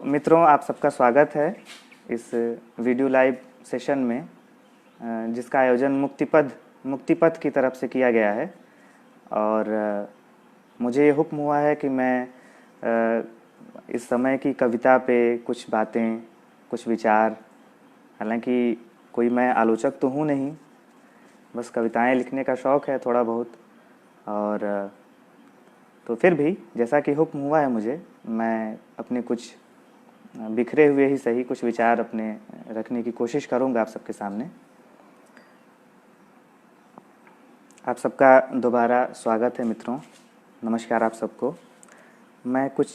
मित्रों, आप सबका स्वागत है इस वीडियो लाइव सेशन में, जिसका आयोजन मुक्तिपथ की तरफ से किया गया है। और मुझे ये हुक्म हुआ है कि मैं इस समय की कविता पे कुछ बातें, कुछ विचार, हालांकि कोई मैं आलोचक तो हूँ नहीं, बस कविताएं लिखने का शौक़ है थोड़ा बहुत। और तो फिर भी जैसा कि हुक्म हुआ है मुझे, मैं अपने कुछ बिखरे हुए ही सही कुछ विचार अपने रखने की कोशिश करूंगा आप सबके सामने। आप सबका दोबारा स्वागत है मित्रों, नमस्कार आप सबको। मैं कुछ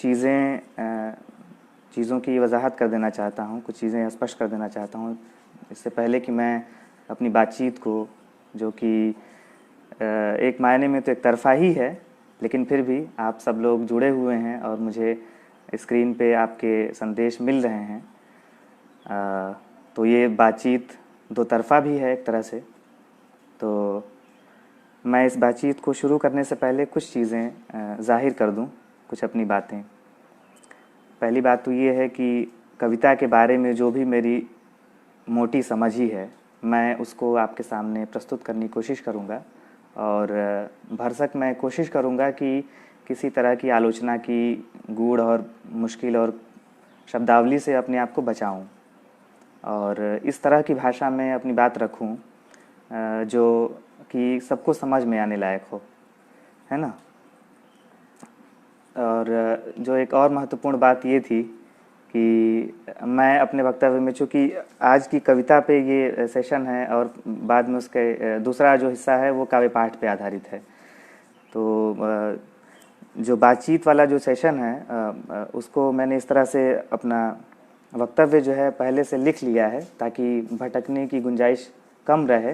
चीज़ों की वजाहत कर देना चाहता हूं, कुछ चीज़ें स्पष्ट कर देना चाहता हूं इससे पहले कि मैं अपनी बातचीत को, जो कि एक मायने में तो एक तरफा ही है, लेकिन फिर भी आप सब लोग जुड़े हुए हैं और मुझे स्क्रीन पे आपके संदेश मिल रहे हैं, तो ये बातचीत दो तरफा भी है एक तरह से। तो मैं इस बातचीत को शुरू करने से पहले कुछ चीज़ें जाहिर कर दूं, कुछ अपनी बातें। पहली बात तो ये है कि कविता के बारे में जो भी मेरी मोटी समझ ही है, मैं उसको आपके सामने प्रस्तुत करने की कोशिश करूँगा। और भरसक मैं कोशिश करूँगा कि किसी तरह की आलोचना की गूढ़ और मुश्किल और शब्दावली से अपने आप को बचाऊं, और इस तरह की भाषा में अपनी बात रखूं जो कि सबको समझ में आने लायक हो, है ना। और जो एक और महत्वपूर्ण बात ये थी कि मैं अपने वक्तव्य में, चूँकि आज की कविता पे ये सेशन है और बाद में उसके दूसरा जो हिस्सा है वो काव्य पाठ पे आधारित है, तो जो बातचीत वाला जो सेशन है उसको मैंने इस तरह से अपना वक्तव्य जो है पहले से लिख लिया है ताकि भटकने की गुंजाइश कम रहे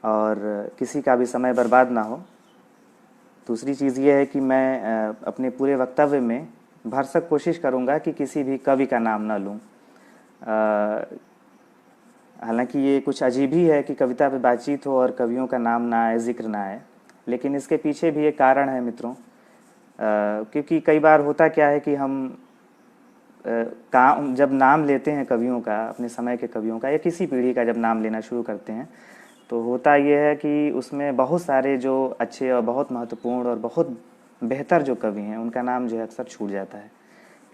और किसी का भी समय बर्बाद ना हो। दूसरी चीज़ ये है कि मैं अपने पूरे वक्तव्य में भरसक कोशिश करूँगा कि किसी भी कवि का नाम ना लूँ। हालांकि ये कुछ अजीब ही है कि कविता पे बातचीत हो और कवियों का नाम ना आए, जिक्र ना आए, लेकिन इसके पीछे भी एक कारण है मित्रों। क्योंकि कई बार होता क्या है कि हम जब नाम लेते हैं कवियों का, अपने समय के कवियों का या किसी पीढ़ी का जब नाम लेना शुरू करते हैं, तो होता ये है कि उसमें बहुत सारे जो अच्छे और बहुत महत्वपूर्ण और बहुत बेहतर जो कवि हैं उनका नाम जो है अक्सर छूट जाता है।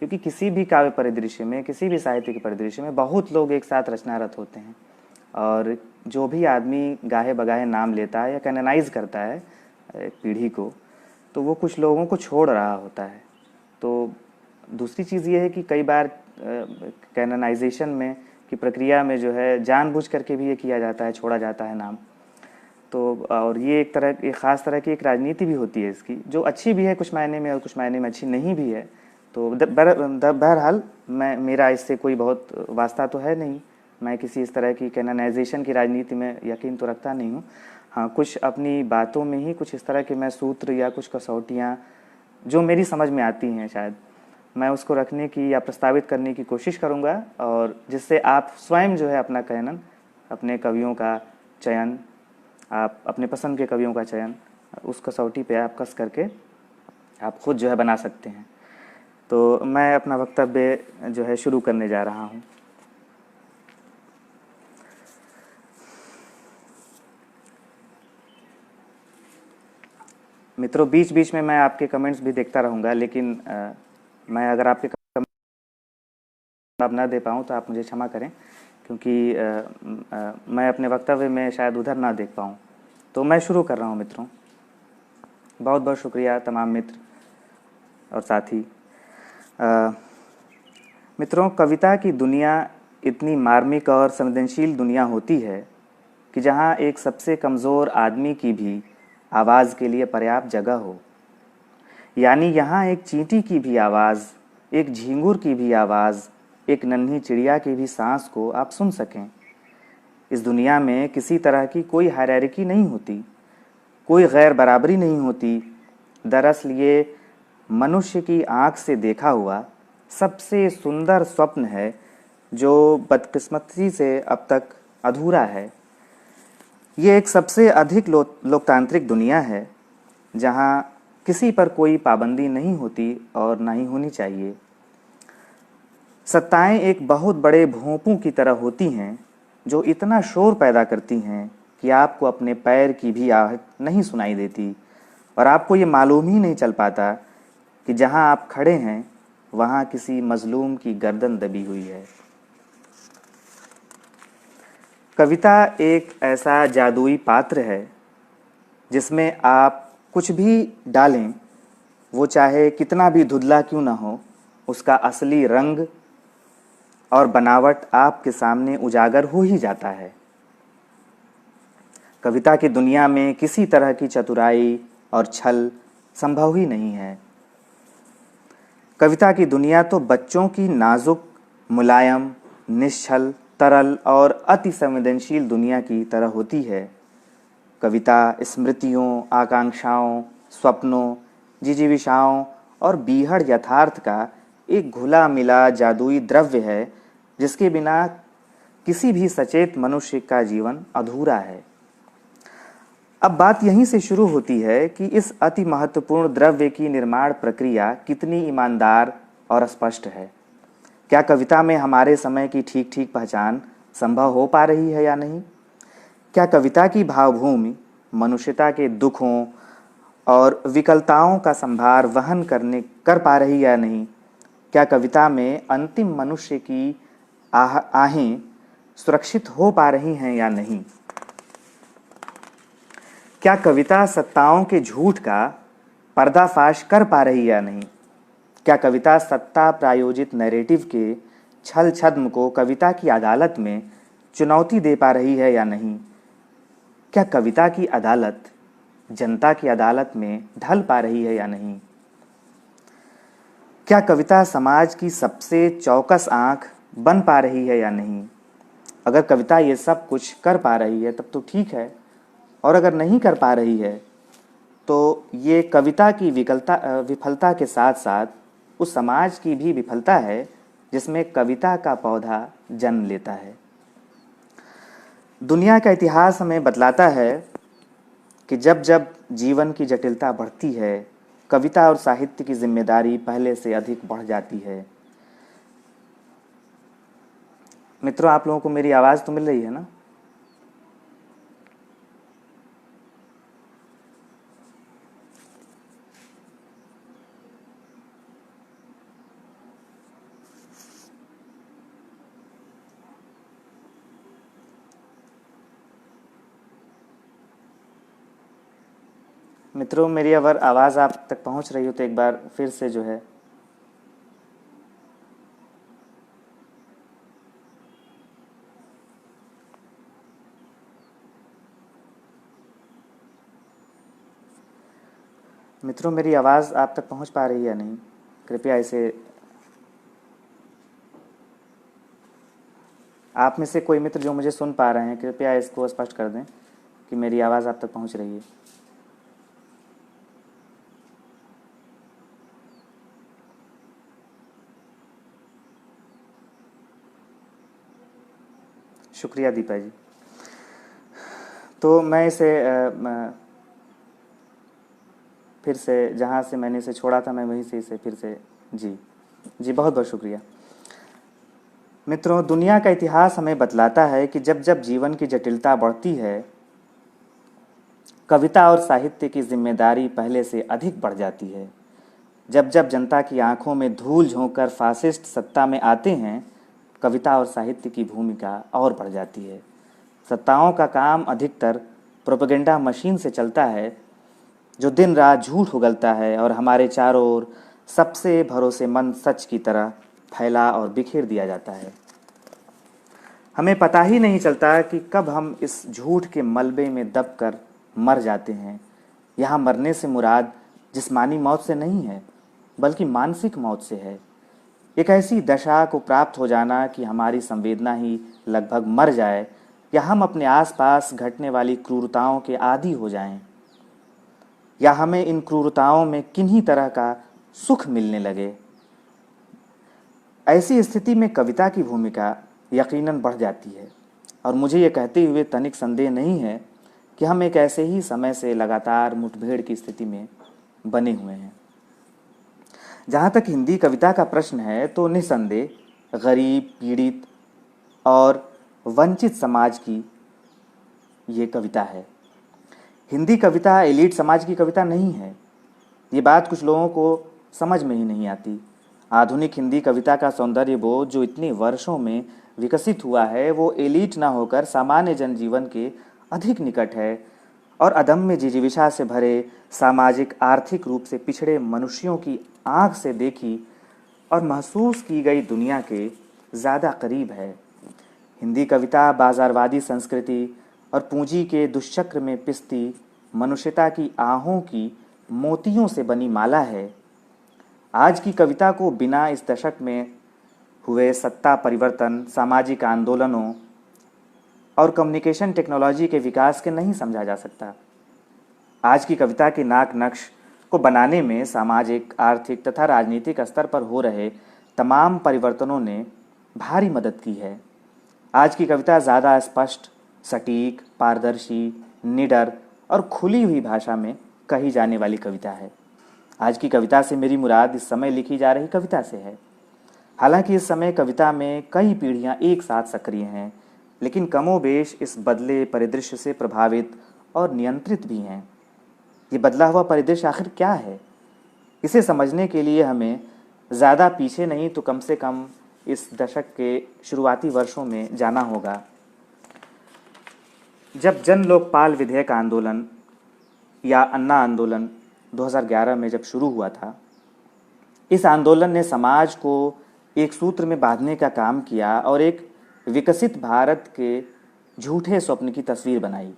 क्योंकि किसी भी काव्य परिदृश्य में, किसी भी साहित्य के परिदृश्य में बहुत लोग एक साथ रचनारत होते हैं, और जो भी आदमी गाहे बगाहे नाम लेता है या कैनोनाइज करता है एक पीढ़ी को, तो वो कुछ लोगों को छोड़ रहा होता है। तो दूसरी चीज़ ये है कि कई बार कैनोनाइजेशन में की प्रक्रिया में जो है जानबूझ करके भी ये किया जाता है, छोड़ा जाता है नाम। तो और ये एक तरह, एक ख़ास तरह की एक राजनीति भी होती है इसकी, जो अच्छी भी है कुछ मायने में और कुछ मायने में अच्छी नहीं भी है। तो बहरहाल मेरा इससे कोई बहुत वास्ता तो है नहीं, मैं किसी इस तरह की कैनोनाइजेशन की राजनीति में यकीन तो रखता नहीं हूँ। हाँ, कुछ अपनी बातों में ही कुछ इस तरह के मैं सूत्र या कुछ कसौटियाँ जो मेरी समझ में आती हैं, शायद मैं उसको रखने की या प्रस्तावित करने की कोशिश करूँगा, और जिससे आप स्वयं जो है अपना कैनन, अपने कवियों का चयन, आप अपने पसंद के कवियों का चयन उस कसौटी पे आप कस करके आप खुद जो है बना सकते हैं। तो मैं अपना वक्तव्य जो है शुरू करने जा रहा हूँ। मित्रों, बीच बीच में मैं आपके कमेंट्स भी देखता रहूँगा, लेकिन मैं अगर आपके कमेंट जवाब ना दे पाऊँ तो आप मुझे क्षमा करें, क्योंकि मैं अपने वक्तव्य में शायद उधर ना देख पाऊँ। तो मैं शुरू कर रहा हूँ मित्रों। बहुत बहुत शुक्रिया तमाम मित्र और साथी। मित्रों, कविता की दुनिया इतनी मार्मिक और संवेदनशील दुनिया होती है कि जहाँ एक सबसे कमज़ोर आदमी की भी आवाज़ के लिए पर्याप्त जगह हो। यानी यहाँ एक चींटी की भी आवाज़, एक झींगुर की भी आवाज़, एक नन्ही चिड़िया की भी सांस को आप सुन सकें। इस दुनिया में किसी तरह की कोई हायरार्की नहीं होती, कोई गैर बराबरी नहीं होती। दरअसल ये मनुष्य की आँख से देखा हुआ सबसे सुंदर स्वप्न है जो बदकिस्मती से अब तक अधूरा है। ये एक सबसे अधिक लोकतांत्रिक दुनिया है जहाँ किसी पर कोई पाबंदी नहीं होती और ना ही होनी चाहिए। सत्ताएं एक बहुत बड़े भोंपों की तरह होती हैं जो इतना शोर पैदा करती हैं कि आपको अपने पैर की भी आहट नहीं सुनाई देती और आपको ये मालूम ही नहीं चल पाता कि जहां आप खड़े हैं वहां किसी मजलूम की गर्दन दबी हुई है। कविता एक ऐसा जादुई पात्र है जिसमें आप कुछ भी डालें, वो चाहे कितना भी धुंधला क्यों ना हो, उसका असली रंग और बनावट आपके सामने उजागर हो ही जाता है। कविता की दुनिया में किसी तरह की चतुराई और छल संभव ही नहीं है। कविता की दुनिया तो बच्चों की नाजुक, मुलायम, निश्चल, तरल और अति संवेदनशील दुनिया की तरह होती है। कविता स्मृतियों, आकांक्षाओं, स्वप्नों, जिजीविषाओं और बीहड़ यथार्थ का एक घुला मिला जादुई द्रव्य है जिसके बिना किसी भी सचेत मनुष्य का जीवन अधूरा है। अब बात यहीं से शुरू होती है कि इस अति महत्वपूर्ण द्रव्य की निर्माण प्रक्रिया कितनी ईमानदार और स्पष्ट है। क्या कविता में हमारे समय की ठीक ठीक पहचान संभव हो पा रही है या नहीं? क्या कविता की भावभूमि मनुष्यता के दुखों और विकलताओं का संभार वहन कर पा रही है या नहीं? क्या कविता में अंतिम मनुष्य की आहें सुरक्षित हो पा रही हैं या नहीं? क्या कविता सत्ताओं के झूठ का पर्दाफाश कर पा रही है या नहीं? क्या कविता सत्ता प्रायोजित नैरेटिव के छल छद्म को कविता की अदालत में चुनौती दे पा रही है या नहीं? क्या कविता की अदालत जनता की अदालत में ढल पा रही है या नहीं? क्या कविता समाज की सबसे चौकस आंख बन पा रही है या नहीं? अगर कविता ये सब कुछ कर पा रही है तब तो ठीक है, और अगर नहीं कर पा रही है तो ये कविता की विफलता के साथ साथ उस समाज की भी विफलता है जिसमें कविता का पौधा जन्म लेता है। दुनिया का इतिहास हमें बतलाता है कि जब जब जीवन की जटिलता बढ़ती है, कविता और साहित्य की जिम्मेदारी पहले से अधिक बढ़ जाती है। मित्रों, आप लोगों को मेरी आवाज़ तो मिल रही है ना? मित्रों, मेरी अगर आवाज़ आप तक पहुंच रही हो तो एक बार फिर से जो है मित्रों, मेरी आवाज़ आप तक पहुंच पा रही है या नहीं? कृपया इसे, आप में से कोई मित्र जो मुझे सुन पा रहे हैं कृपया इसको स्पष्ट कर दें कि मेरी आवाज़ आप तक पहुंच रही है। शुक्रिया दीपा जी। तो मैं इसे फिर से जहाँ से मैंने इसे छोड़ा था मैं वहीं से इसे फिर से जी बहुत बहुत शुक्रिया। मित्रों, दुनिया का इतिहास हमें बतलाता है कि जब जब जीवन की जटिलता बढ़ती है, कविता और साहित्य की जिम्मेदारी पहले से अधिक बढ़ जाती है। जब जब जनता की आंखों में धूल झोंककर फासिस्ट सत्ता में आते हैं, कविता और साहित्य की भूमिका और बढ़ जाती है। सत्ताओं का काम अधिकतर प्रोपेगेंडा मशीन से चलता है जो दिन रात झूठ उगलता है और हमारे चारों ओर सबसे भरोसेमंद सच की तरह फैला और बिखेर दिया जाता है। हमें पता ही नहीं चलता कि कब हम इस झूठ के मलबे में दबकर मर जाते हैं। यहाँ मरने से मुराद जिस्मानी मौत से नहीं है बल्कि मानसिक मौत से है। एक ऐसी दशा को प्राप्त हो जाना कि हमारी संवेदना ही लगभग मर जाए या हम अपने आसपास घटने वाली क्रूरताओं के आदी हो जाएं, या हमें इन क्रूरताओं में किन्हीं तरह का सुख मिलने लगे। ऐसी स्थिति में कविता की भूमिका यकीनन बढ़ जाती है और मुझे ये कहते हुए तनिक संदेह नहीं है कि हम एक ऐसे ही समय से लगातार मुठभेड़ की स्थिति में बने हुए हैं। जहाँ तक हिंदी कविता का प्रश्न है तो निस्संदेह गरीब, पीड़ित और वंचित समाज की ये कविता है। हिंदी कविता एलीट समाज की कविता नहीं है। ये बात कुछ लोगों को समझ में ही नहीं आती। आधुनिक हिंदी कविता का सौंदर्य बोध जो इतने वर्षों में विकसित हुआ है, वो एलीट ना होकर सामान्य जनजीवन के अधिक निकट है और अदम्य जिजीविषा से भरे सामाजिक आर्थिक रूप से पिछड़े मनुष्यों की आंख से देखी और महसूस की गई दुनिया के ज़्यादा करीब है। हिंदी कविता बाजारवादी संस्कृति और पूंजी के दुष्चक्र में पिसती मनुष्यता की आहों की मोतियों से बनी माला है। आज की कविता को बिना इस दशक में हुए सत्ता परिवर्तन, सामाजिक आंदोलनों और कम्युनिकेशन टेक्नोलॉजी के विकास के नहीं समझा जा सकता। आज की कविता के नाक नक्श को बनाने में सामाजिक, आर्थिक तथा राजनीतिक स्तर पर हो रहे तमाम परिवर्तनों ने भारी मदद की है। आज की कविता ज़्यादा स्पष्ट, सटीक, पारदर्शी, निडर और खुली हुई भाषा में कही जाने वाली कविता है। आज की कविता से मेरी मुराद इस समय लिखी जा रही कविता से है। हालांकि इस समय कविता में कई पीढ़ियां एक साथ सक्रिय हैं, लेकिन कमोबेश इस बदले परिदृश्य से प्रभावित और नियंत्रित भी हैं। ये बदला हुआ परिदृश्य आखिर क्या है? इसे समझने के लिए हमें ज़्यादा पीछे नहीं तो कम से कम इस दशक के शुरुआती वर्षों में जाना होगा, जब जन लोकपाल विधेयक आंदोलन या अन्ना आंदोलन 2011 में जब शुरू हुआ था। इस आंदोलन ने समाज को एक सूत्र में बांधने का काम किया और एक विकसित भारत के झूठे स्वप्न की तस्वीर बनाई।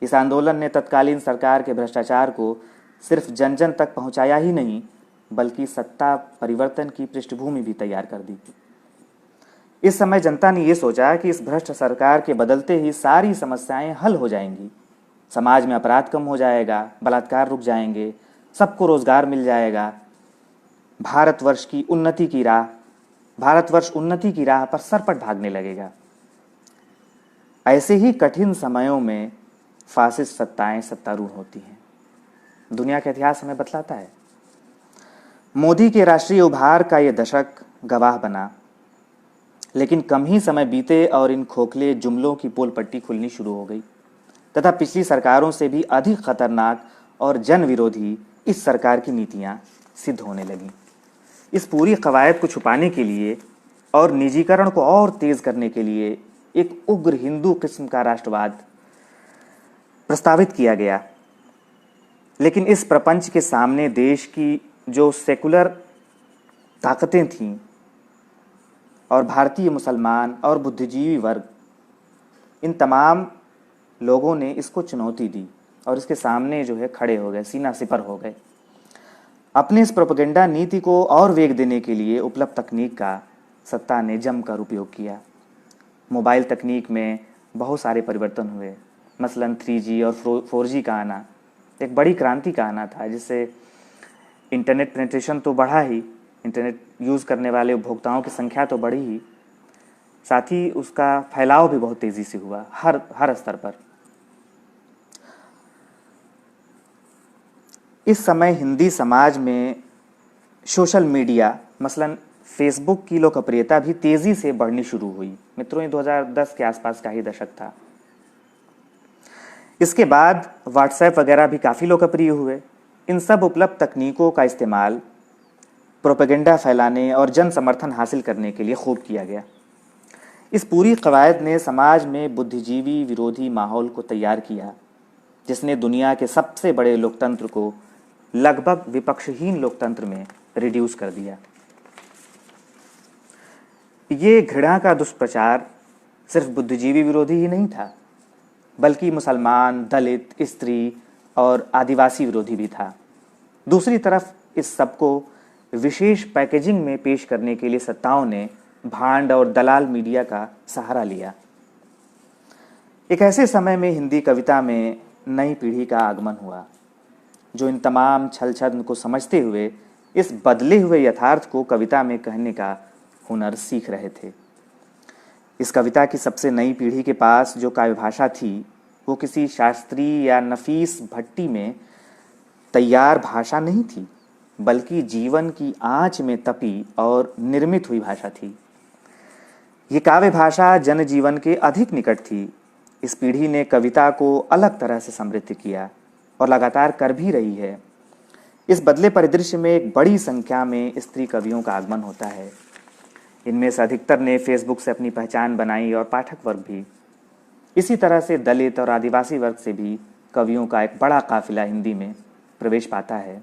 इस आंदोलन ने तत्कालीन सरकार के भ्रष्टाचार को सिर्फ जन जन तक पहुंचाया ही नहीं, बल्कि सत्ता परिवर्तन की पृष्ठभूमि भी तैयार कर दी। इस समय जनता ने ये सोचा कि इस भ्रष्ट सरकार के बदलते ही सारी समस्याएं हल हो जाएंगी। समाज में अपराध कम हो जाएगा, बलात्कार रुक जाएंगे, सबको रोजगार मिल जाएगा, भारतवर्ष उन्नति की राह पर सरपट भागने लगेगा। ऐसे ही कठिन समयों में फासिस्ट सत्ताएं सत्तारूढ़ होती हैं। दुनिया का इतिहास हमें बतलाता है। मोदी के राष्ट्रीय उभार का ये दशक गवाह बना, लेकिन कम ही समय बीते और इन खोखले जुमलों की पोल पट्टी खुलनी शुरू हो गई तथा पिछली सरकारों से भी अधिक खतरनाक और जन विरोधी इस सरकार की नीतियां सिद्ध होने लगीं। इस पूरी कवायद को छुपाने के लिए और निजीकरण को और तेज करने के लिए एक उग्र हिंदू किस्म का राष्ट्रवाद प्रस्तावित किया गया। लेकिन इस प्रपंच के सामने देश की जो सेकुलर ताकतें थीं और भारतीय मुसलमान और बुद्धिजीवी वर्ग, इन तमाम लोगों ने इसको चुनौती दी और इसके सामने जो है खड़े हो गए, सीना सिपर हो गए। अपने इस प्रोपेगेंडा नीति को और वेग देने के लिए उपलब्ध तकनीक का सत्ता ने जमकर उपयोग किया। मोबाइल तकनीक में बहुत सारे परिवर्तन हुए। मसलन 3G और 4G का आना एक बड़ी क्रांति का आना था, जिससे इंटरनेट पेनिट्रेशन तो बढ़ा ही, इंटरनेट यूज़ करने वाले उपभोक्ताओं की संख्या तो बढ़ी ही, साथ ही उसका फैलाव भी बहुत तेज़ी से हुआ हर स्तर पर। इस समय हिंदी समाज में सोशल मीडिया मसलन फेसबुक की लोकप्रियता भी तेज़ी से बढ़नी शुरू हुई। मित्रों, ये 2010 के आसपास का ही दशक था। इसके बाद व्हाट्सएप वगैरह भी काफ़ी लोकप्रिय हुए। इन सब उपलब्ध तकनीकों का इस्तेमाल प्रोपेगेंडा फैलाने और जन समर्थन हासिल करने के लिए खूब किया गया। इस पूरी कवायद ने समाज में बुद्धिजीवी विरोधी माहौल को तैयार किया, जिसने दुनिया के सबसे बड़े लोकतंत्र को लगभग विपक्षहीन लोकतंत्र में रिड्यूस कर दिया। ये घृणा का दुष्प्रचार सिर्फ बुद्धिजीवी विरोधी ही नहीं था, बल्कि मुसलमान, दलित, स्त्री और आदिवासी विरोधी भी था। दूसरी तरफ इस सबको विशेष पैकेजिंग में पेश करने के लिए सत्ताओं ने भांड और दलाल मीडिया का सहारा लिया। एक ऐसे समय में हिंदी कविता में नई पीढ़ी का आगमन हुआ, जो इन तमाम छल छद्म को समझते हुए इस बदले हुए यथार्थ को कविता में कहने का हुनर सीख रहे थे। इस कविता की सबसे नई पीढ़ी के पास जो काव्य भाषा थी, वो किसी शास्त्रीय या नफीस भट्टी में तैयार भाषा नहीं थी, बल्कि जीवन की आंच में तपी और निर्मित हुई भाषा थी। ये काव्य भाषा जनजीवन के अधिक निकट थी। इस पीढ़ी ने कविता को अलग तरह से समृद्ध किया और लगातार कर भी रही है। इस बदले परिदृश्य में एक बड़ी संख्या में स्त्री कवियों का आगमन होता है। इनमें से अधिकतर ने फेसबुक से अपनी पहचान बनाई और पाठक वर्ग भी। इसी तरह से दलित और आदिवासी वर्ग से भी कवियों का एक बड़ा काफिला हिंदी में प्रवेश पाता है।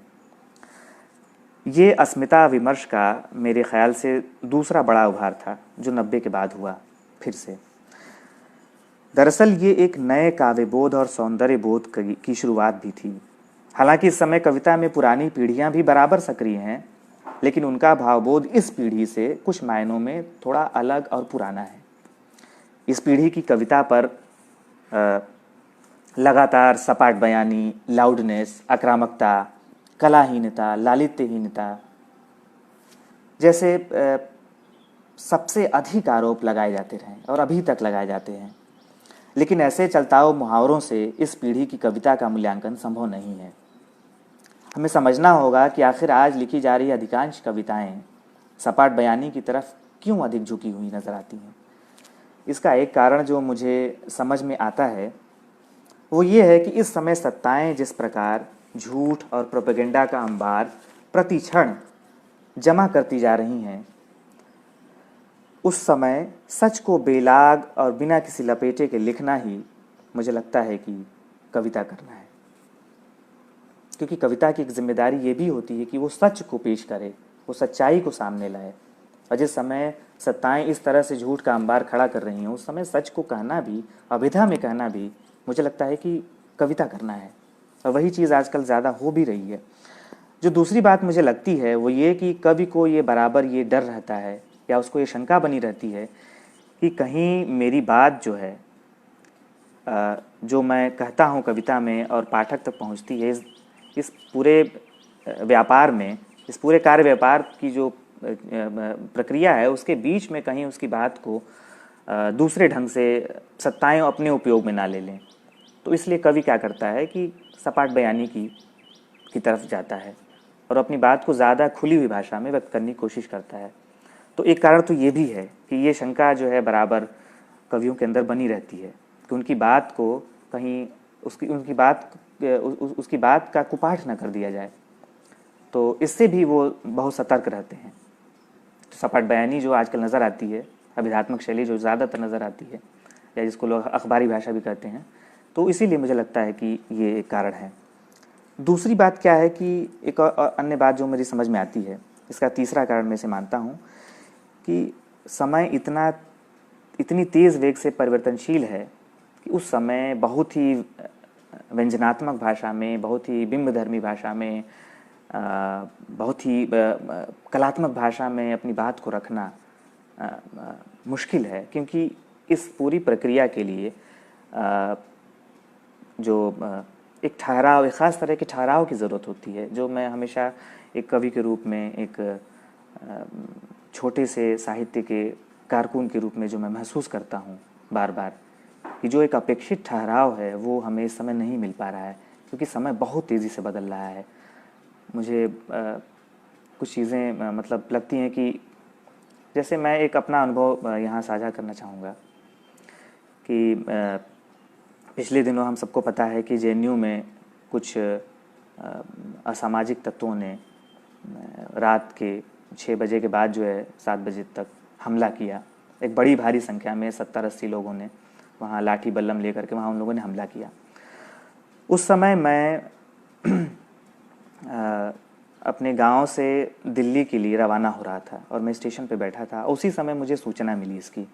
ये अस्मिता विमर्श का मेरे ख्याल से दूसरा बड़ा उभार था जो 90 के बाद हुआ फिर से। दरअसल ये एक नए काव्यबोध और सौंदर्य बोध की शुरुआत भी थी। हालांकि इस समय कविता में पुरानी पीढ़ियां भी बराबर सक्रिय हैं, लेकिन उनका भावबोध इस पीढ़ी से कुछ मायनों में थोड़ा अलग और पुराना है। इस पीढ़ी की कविता पर लगातार सपाट बयानी, लाउडनेस, आक्रामकता, कलाहीनता, लालित्यहीनता जैसे सबसे अधिक आरोप लगाए जाते रहे और अभी तक लगाए जाते हैं। लेकिन ऐसे चलताऊ मुहावरों से इस पीढ़ी की कविता का मूल्यांकन संभव नहीं है। हमें समझना होगा कि आखिर आज लिखी जा रही अधिकांश कविताएं सपाट बयानी की तरफ क्यों अधिक झुकी हुई नजर आती हैं। इसका एक कारण जो मुझे समझ में आता है वो ये है कि इस समय सत्ताएं जिस प्रकार झूठ और प्रोपेगेंडा का अंबार प्रति क्षण जमा करती जा रही हैं, उस समय सच को बेलाग और बिना किसी लपेटे के लिखना ही मुझे लगता है कि कविता करना है। क्योंकि कविता की एक जिम्मेदारी ये भी होती है कि वो सच को पेश करे, वो सच्चाई को सामने लाए। और जिस समय सत्ताएं इस तरह से झूठ का अंबार खड़ा कर रही हैं, उस समय सच को कहना भी, अभिधा में कहना भी मुझे लगता है कि कविता करना है। और वही चीज़ आजकल ज़्यादा हो भी रही है। जो दूसरी बात मुझे लगती है वो ये कि कवि को ये बराबर ये डर रहता है या उसको ये शंका बनी रहती है कि कहीं मेरी बात जो है, जो मैं कहता हूँ कविता में और पाठक तक पहुँचती है, इस पूरे व्यापार में, इस पूरे कार्य व्यापार की जो प्रक्रिया है, उसके बीच में कहीं उसकी बात को दूसरे ढंग से सत्ताएं अपने उपयोग में ना ले लें। तो इसलिए कवि क्या करता है कि सपाट बयानी की तरफ जाता है और अपनी बात को ज़्यादा खुली हुई भाषा में व्यक्त करने की कोशिश करता है। तो एक कारण तो ये भी है कि ये शंका जो है बराबर कवियों के अंदर बनी रहती है कि उनकी बात को कहीं उसकी बात का कुपाठ न कर दिया जाए। तो इससे भी वो बहुत सतर्क रहते हैं। तो सपाट बयानी जो आजकल नज़र आती है, अभिधात्मक शैली जो ज़्यादातर नज़र आती है, या जिसको लोग अखबारी भाषा भी कहते हैं, तो इसीलिए मुझे लगता है कि ये एक कारण है। दूसरी बात क्या है कि एक और अन्य बात जो मेरी समझ में आती है, इसका तीसरा कारण मैं इसे मानता हूँ कि समय इतनी तेज़ वेग से परिवर्तनशील है कि उस समय बहुत ही व्यंजनात्मक भाषा में, बहुत ही बिंबधर्मी भाषा में, बहुत ही कलात्मक भाषा में अपनी बात को रखना मुश्किल है। क्योंकि इस पूरी प्रक्रिया के लिए जो एक ठहराव, एक ख़ास तरह के ठहराव की ज़रूरत होती है, जो मैं हमेशा एक कवि के रूप में, एक छोटे से साहित्य के कारकुन के रूप में जो मैं महसूस करता हूँ बार बार, कि जो एक अपेक्षित ठहराव है वो हमें इस समय नहीं मिल पा रहा है। क्योंकि समय बहुत तेज़ी से बदल रहा है। मुझे कुछ चीज़ें मतलब लगती हैं कि जैसे मैं एक अपना अनुभव यहाँ साझा करना चाहूँगा कि पिछले दिनों हम सबको पता है कि जेएनयू में कुछ असामाजिक तत्वों ने रात के 6 बजे के बाद जो है 7 बजे तक हमला किया। एक बड़ी भारी संख्या में 70-80 लोगों ने वहाँ लाठी बल्लम लेकर के वहाँ उन लोगों ने हमला किया। उस समय मैं अपने गांव से दिल्ली के लिए रवाना हो रहा था और मैं स्टेशन पे बैठा था। उसी समय मुझे सूचना मिली इसकी,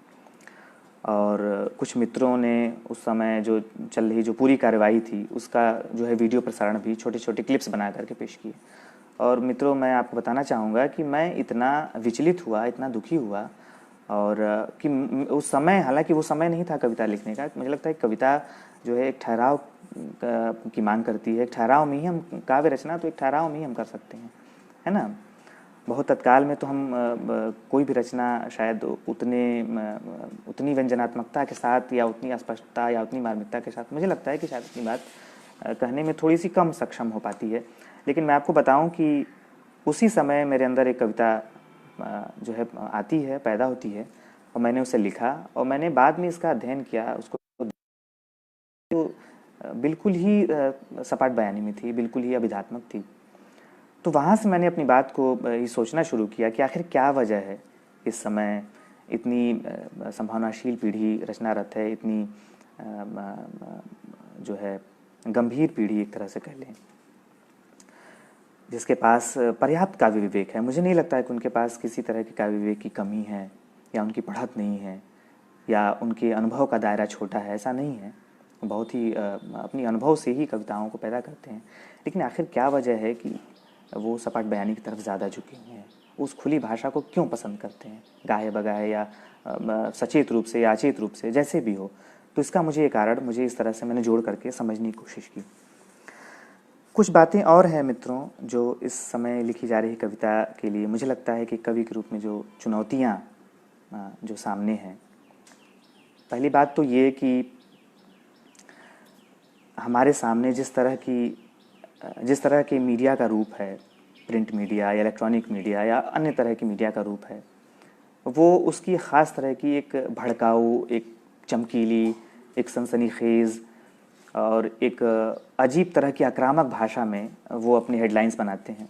और कुछ मित्रों ने उस समय जो चल रही जो पूरी कार्रवाई थी उसका जो है वीडियो प्रसारण भी छोटे छोटे क्लिप्स बना करके पेश किए। और मित्रों, मैं आपको बताना चाहूँगा कि मैं इतना विचलित हुआ, इतना दुखी हुआ, और कि उस समय, हालांकि वो समय नहीं था कविता लिखने का। मुझे लगता है कविता जो है एक ठहराव की मांग करती है। एक ठहराव में ही हम काव्य रचना तो एक ठहराव में ही हम कर सकते हैं, है ना। बहुत तत्काल में तो हम कोई भी रचना शायद उतनी व्यंजनात्मकता के साथ या उतनी अस्पष्टता या उतनी मार्मिकता के साथ, मुझे लगता है कि शायद अपनी बात कहने में थोड़ी सी कम सक्षम हो पाती है। लेकिन मैं आपको बताऊं कि उसी समय मेरे अंदर एक कविता जो है आती है, पैदा होती है, और मैंने उसे लिखा और मैंने बाद में इसका अध्ययन किया उसको। तो बिल्कुल ही सपाट बयानी में थी, बिल्कुल ही अभिधात्मक थी। तो वहाँ से मैंने अपनी बात को ये सोचना शुरू किया कि आखिर क्या वजह है इस समय इतनी संभावनाशील पीढ़ी रचनारत है, इतनी जो है गंभीर पीढ़ी एक तरह से कह लें, जिसके पास पर्याप्त काव्य विवेक है। मुझे नहीं लगता है कि उनके पास किसी तरह के काव्य विवेक की कमी है या उनकी पढ़त नहीं है या उनके अनुभव का दायरा छोटा है, ऐसा नहीं है। बहुत ही अपनी अनुभव से ही कविताओं को पैदा करते हैं। लेकिन आखिर क्या वजह है कि वो सपाट बयानी की तरफ ज़्यादा झुके हुए हैं, उस खुली भाषा को क्यों पसंद करते हैं, गाहे बगाहे या सचेत रूप से या अचेत रूप से, जैसे भी हो। तो इसका मुझे एक कारण मुझे इस तरह से मैंने जोड़ करके समझने की कोशिश की। कुछ बातें और हैं मित्रों जो इस समय लिखी जा रही कविता के लिए मुझे लगता है कि कवि के रूप में जो चुनौतियाँ जो सामने हैं। पहली बात तो ये कि हमारे सामने जिस तरह के मीडिया का रूप है, प्रिंट मीडिया या इलेक्ट्रॉनिक मीडिया या अन्य तरह की मीडिया का रूप है, वो उसकी ख़ास तरह की एक भड़काऊ, एक चमकीली, एक सनसनीखेज़ और एक अजीब तरह की आक्रामक भाषा में वो अपनी हेडलाइंस बनाते हैं।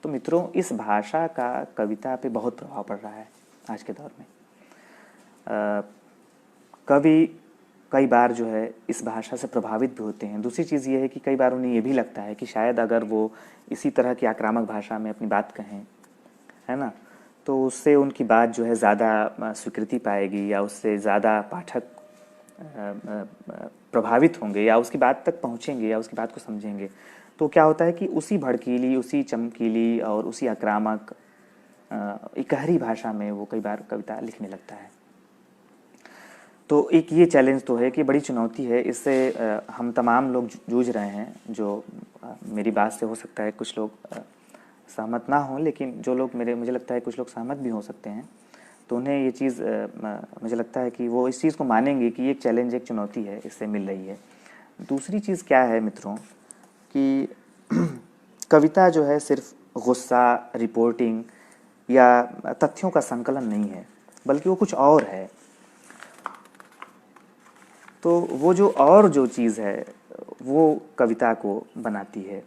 तो मित्रों, इस भाषा का कविता पे बहुत प्रभाव पड़ रहा है आज के दौर में। कवि कई बार जो है इस भाषा से प्रभावित भी होते हैं। दूसरी चीज़ ये है कि कई बार उन्हें ये भी लगता है कि शायद अगर वो इसी तरह की आक्रामक भाषा में अपनी बात कहें, है ना, तो उससे उनकी बात जो है ज़्यादा स्वीकृति पाएगी या उससे ज़्यादा पाठक प्रभावित होंगे या उसकी बात तक पहुँचेंगे या उसकी बात को समझेंगे। तो क्या होता है कि उसी भड़कीली, उसी चमकीली और उसी आक्रामक इकहरी भाषा में वो कई बार कविता लिखने लगता है। तो एक ये चैलेंज तो है कि बड़ी चुनौती है, इससे हम तमाम लोग जूझ रहे हैं। जो मेरी बात से हो सकता है कुछ लोग सहमत ना हों, लेकिन जो लोग मुझे लगता है कुछ लोग सहमत भी हो सकते हैं। तो उन्हें ये चीज़ मुझे लगता है कि वो इस चीज़ को मानेंगे कि एक चैलेंज, एक चुनौती है, इससे मिल रही है। दूसरी चीज़ क्या है मित्रों कि कविता जो है सिर्फ गुस्सा, रिपोर्टिंग या तथ्यों का संकलन नहीं है, बल्कि वो कुछ और है। तो वो जो चीज़ है वो कविता को बनाती है।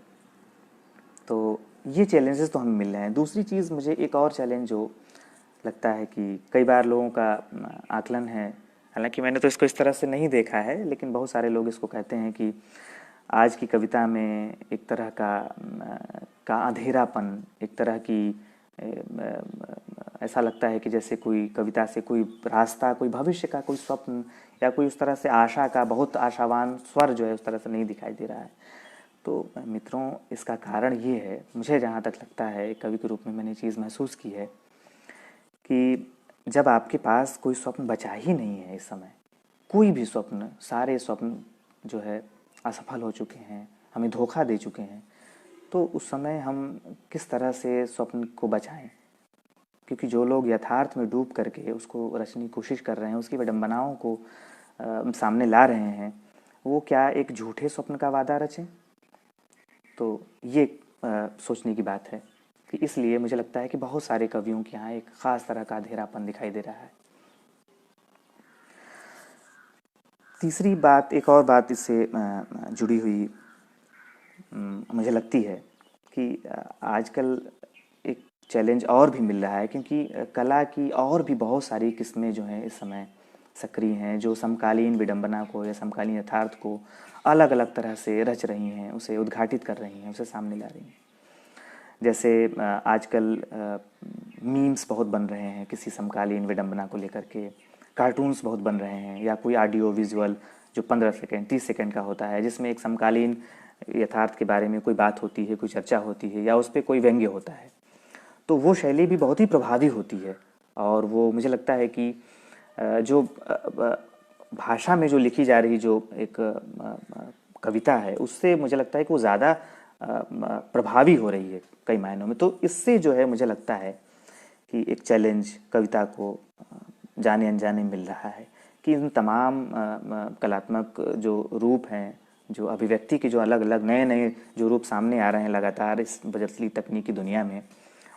तो ये चैलेंजेस तो हमें मिल रहे हैं। दूसरी चीज़, मुझे एक और चैलेंज जो लगता है कि कई बार लोगों का आकलन है, हालांकि मैंने तो इसको इस तरह से नहीं देखा है, लेकिन बहुत सारे लोग इसको कहते हैं कि आज की कविता में एक तरह का अंधेरापन, एक तरह की ऐसा लगता है कि जैसे कोई कविता से कोई रास्ता, कोई भविष्य का कोई स्वप्न या कोई उस तरह से आशा का बहुत आशावान स्वर जो है उस तरह से नहीं दिखाई दे रहा है। तो मित्रों, इसका कारण ये है, मुझे जहाँ तक लगता है, कवि के रूप में मैंने चीज़ महसूस की है कि जब आपके पास कोई स्वप्न बचा ही नहीं है इस समय, कोई भी स्वप्न, सारे स्वप्न जो है असफल हो चुके हैं, हमें धोखा दे चुके हैं, तो उस समय हम किस तरह से स्वप्न को बचाएं? क्योंकि जो लोग यथार्थ में डूब करके उसको रचने की कोशिश कर रहे हैं, उसकी विडंबनाओं को सामने ला रहे हैं, वो क्या एक झूठे स्वप्न का वादा रचें? तो ये सोचने की बात है कि इसलिए मुझे लगता है कि बहुत सारे कवियों के यहाँ एक ख़ास तरह का अंधेरापन दिखाई दे रहा है। तीसरी बात, एक और बात इससे जुड़ी हुई मुझे लगती है कि आजकल एक चैलेंज और भी मिल रहा है, क्योंकि कला की और भी बहुत सारी किस्में जो हैं इस समय सक्रिय हैं, जो समकालीन विडंबना को या समकालीन यथार्थ को अलग अलग तरह से रच रही हैं, उसे उद्घाटित कर रही हैं, उसे सामने ला रही हैं। जैसे आजकल मीम्स बहुत बन रहे हैं किसी समकालीन विडंबना को लेकर के, कार्टून्स बहुत बन रहे हैं, या कोई ऑडियो विजुअल जो 15 सेकेंड 30 सेकेंड का होता है, जिसमें एक समकालीन यथार्थ के बारे में कोई बात होती है, कोई चर्चा होती है या उस पर कोई व्यंग्य होता है। तो वो शैली भी बहुत ही प्रभावी होती है, और वो मुझे लगता है कि जो भाषा में जो लिखी जा रही जो एक कविता है, उससे मुझे लगता है कि वो ज़्यादा प्रभावी हो रही है कई मायनों में। तो इससे जो है मुझे लगता है कि एक चैलेंज कविता को जाने अनजाने मिल रहा है कि इन तमाम कलात्मक जो रूप हैं, जो अभिव्यक्ति के जो अलग अलग नए नए जो रूप सामने आ रहे हैं लगातार इस बदलती तकनीकी दुनिया में,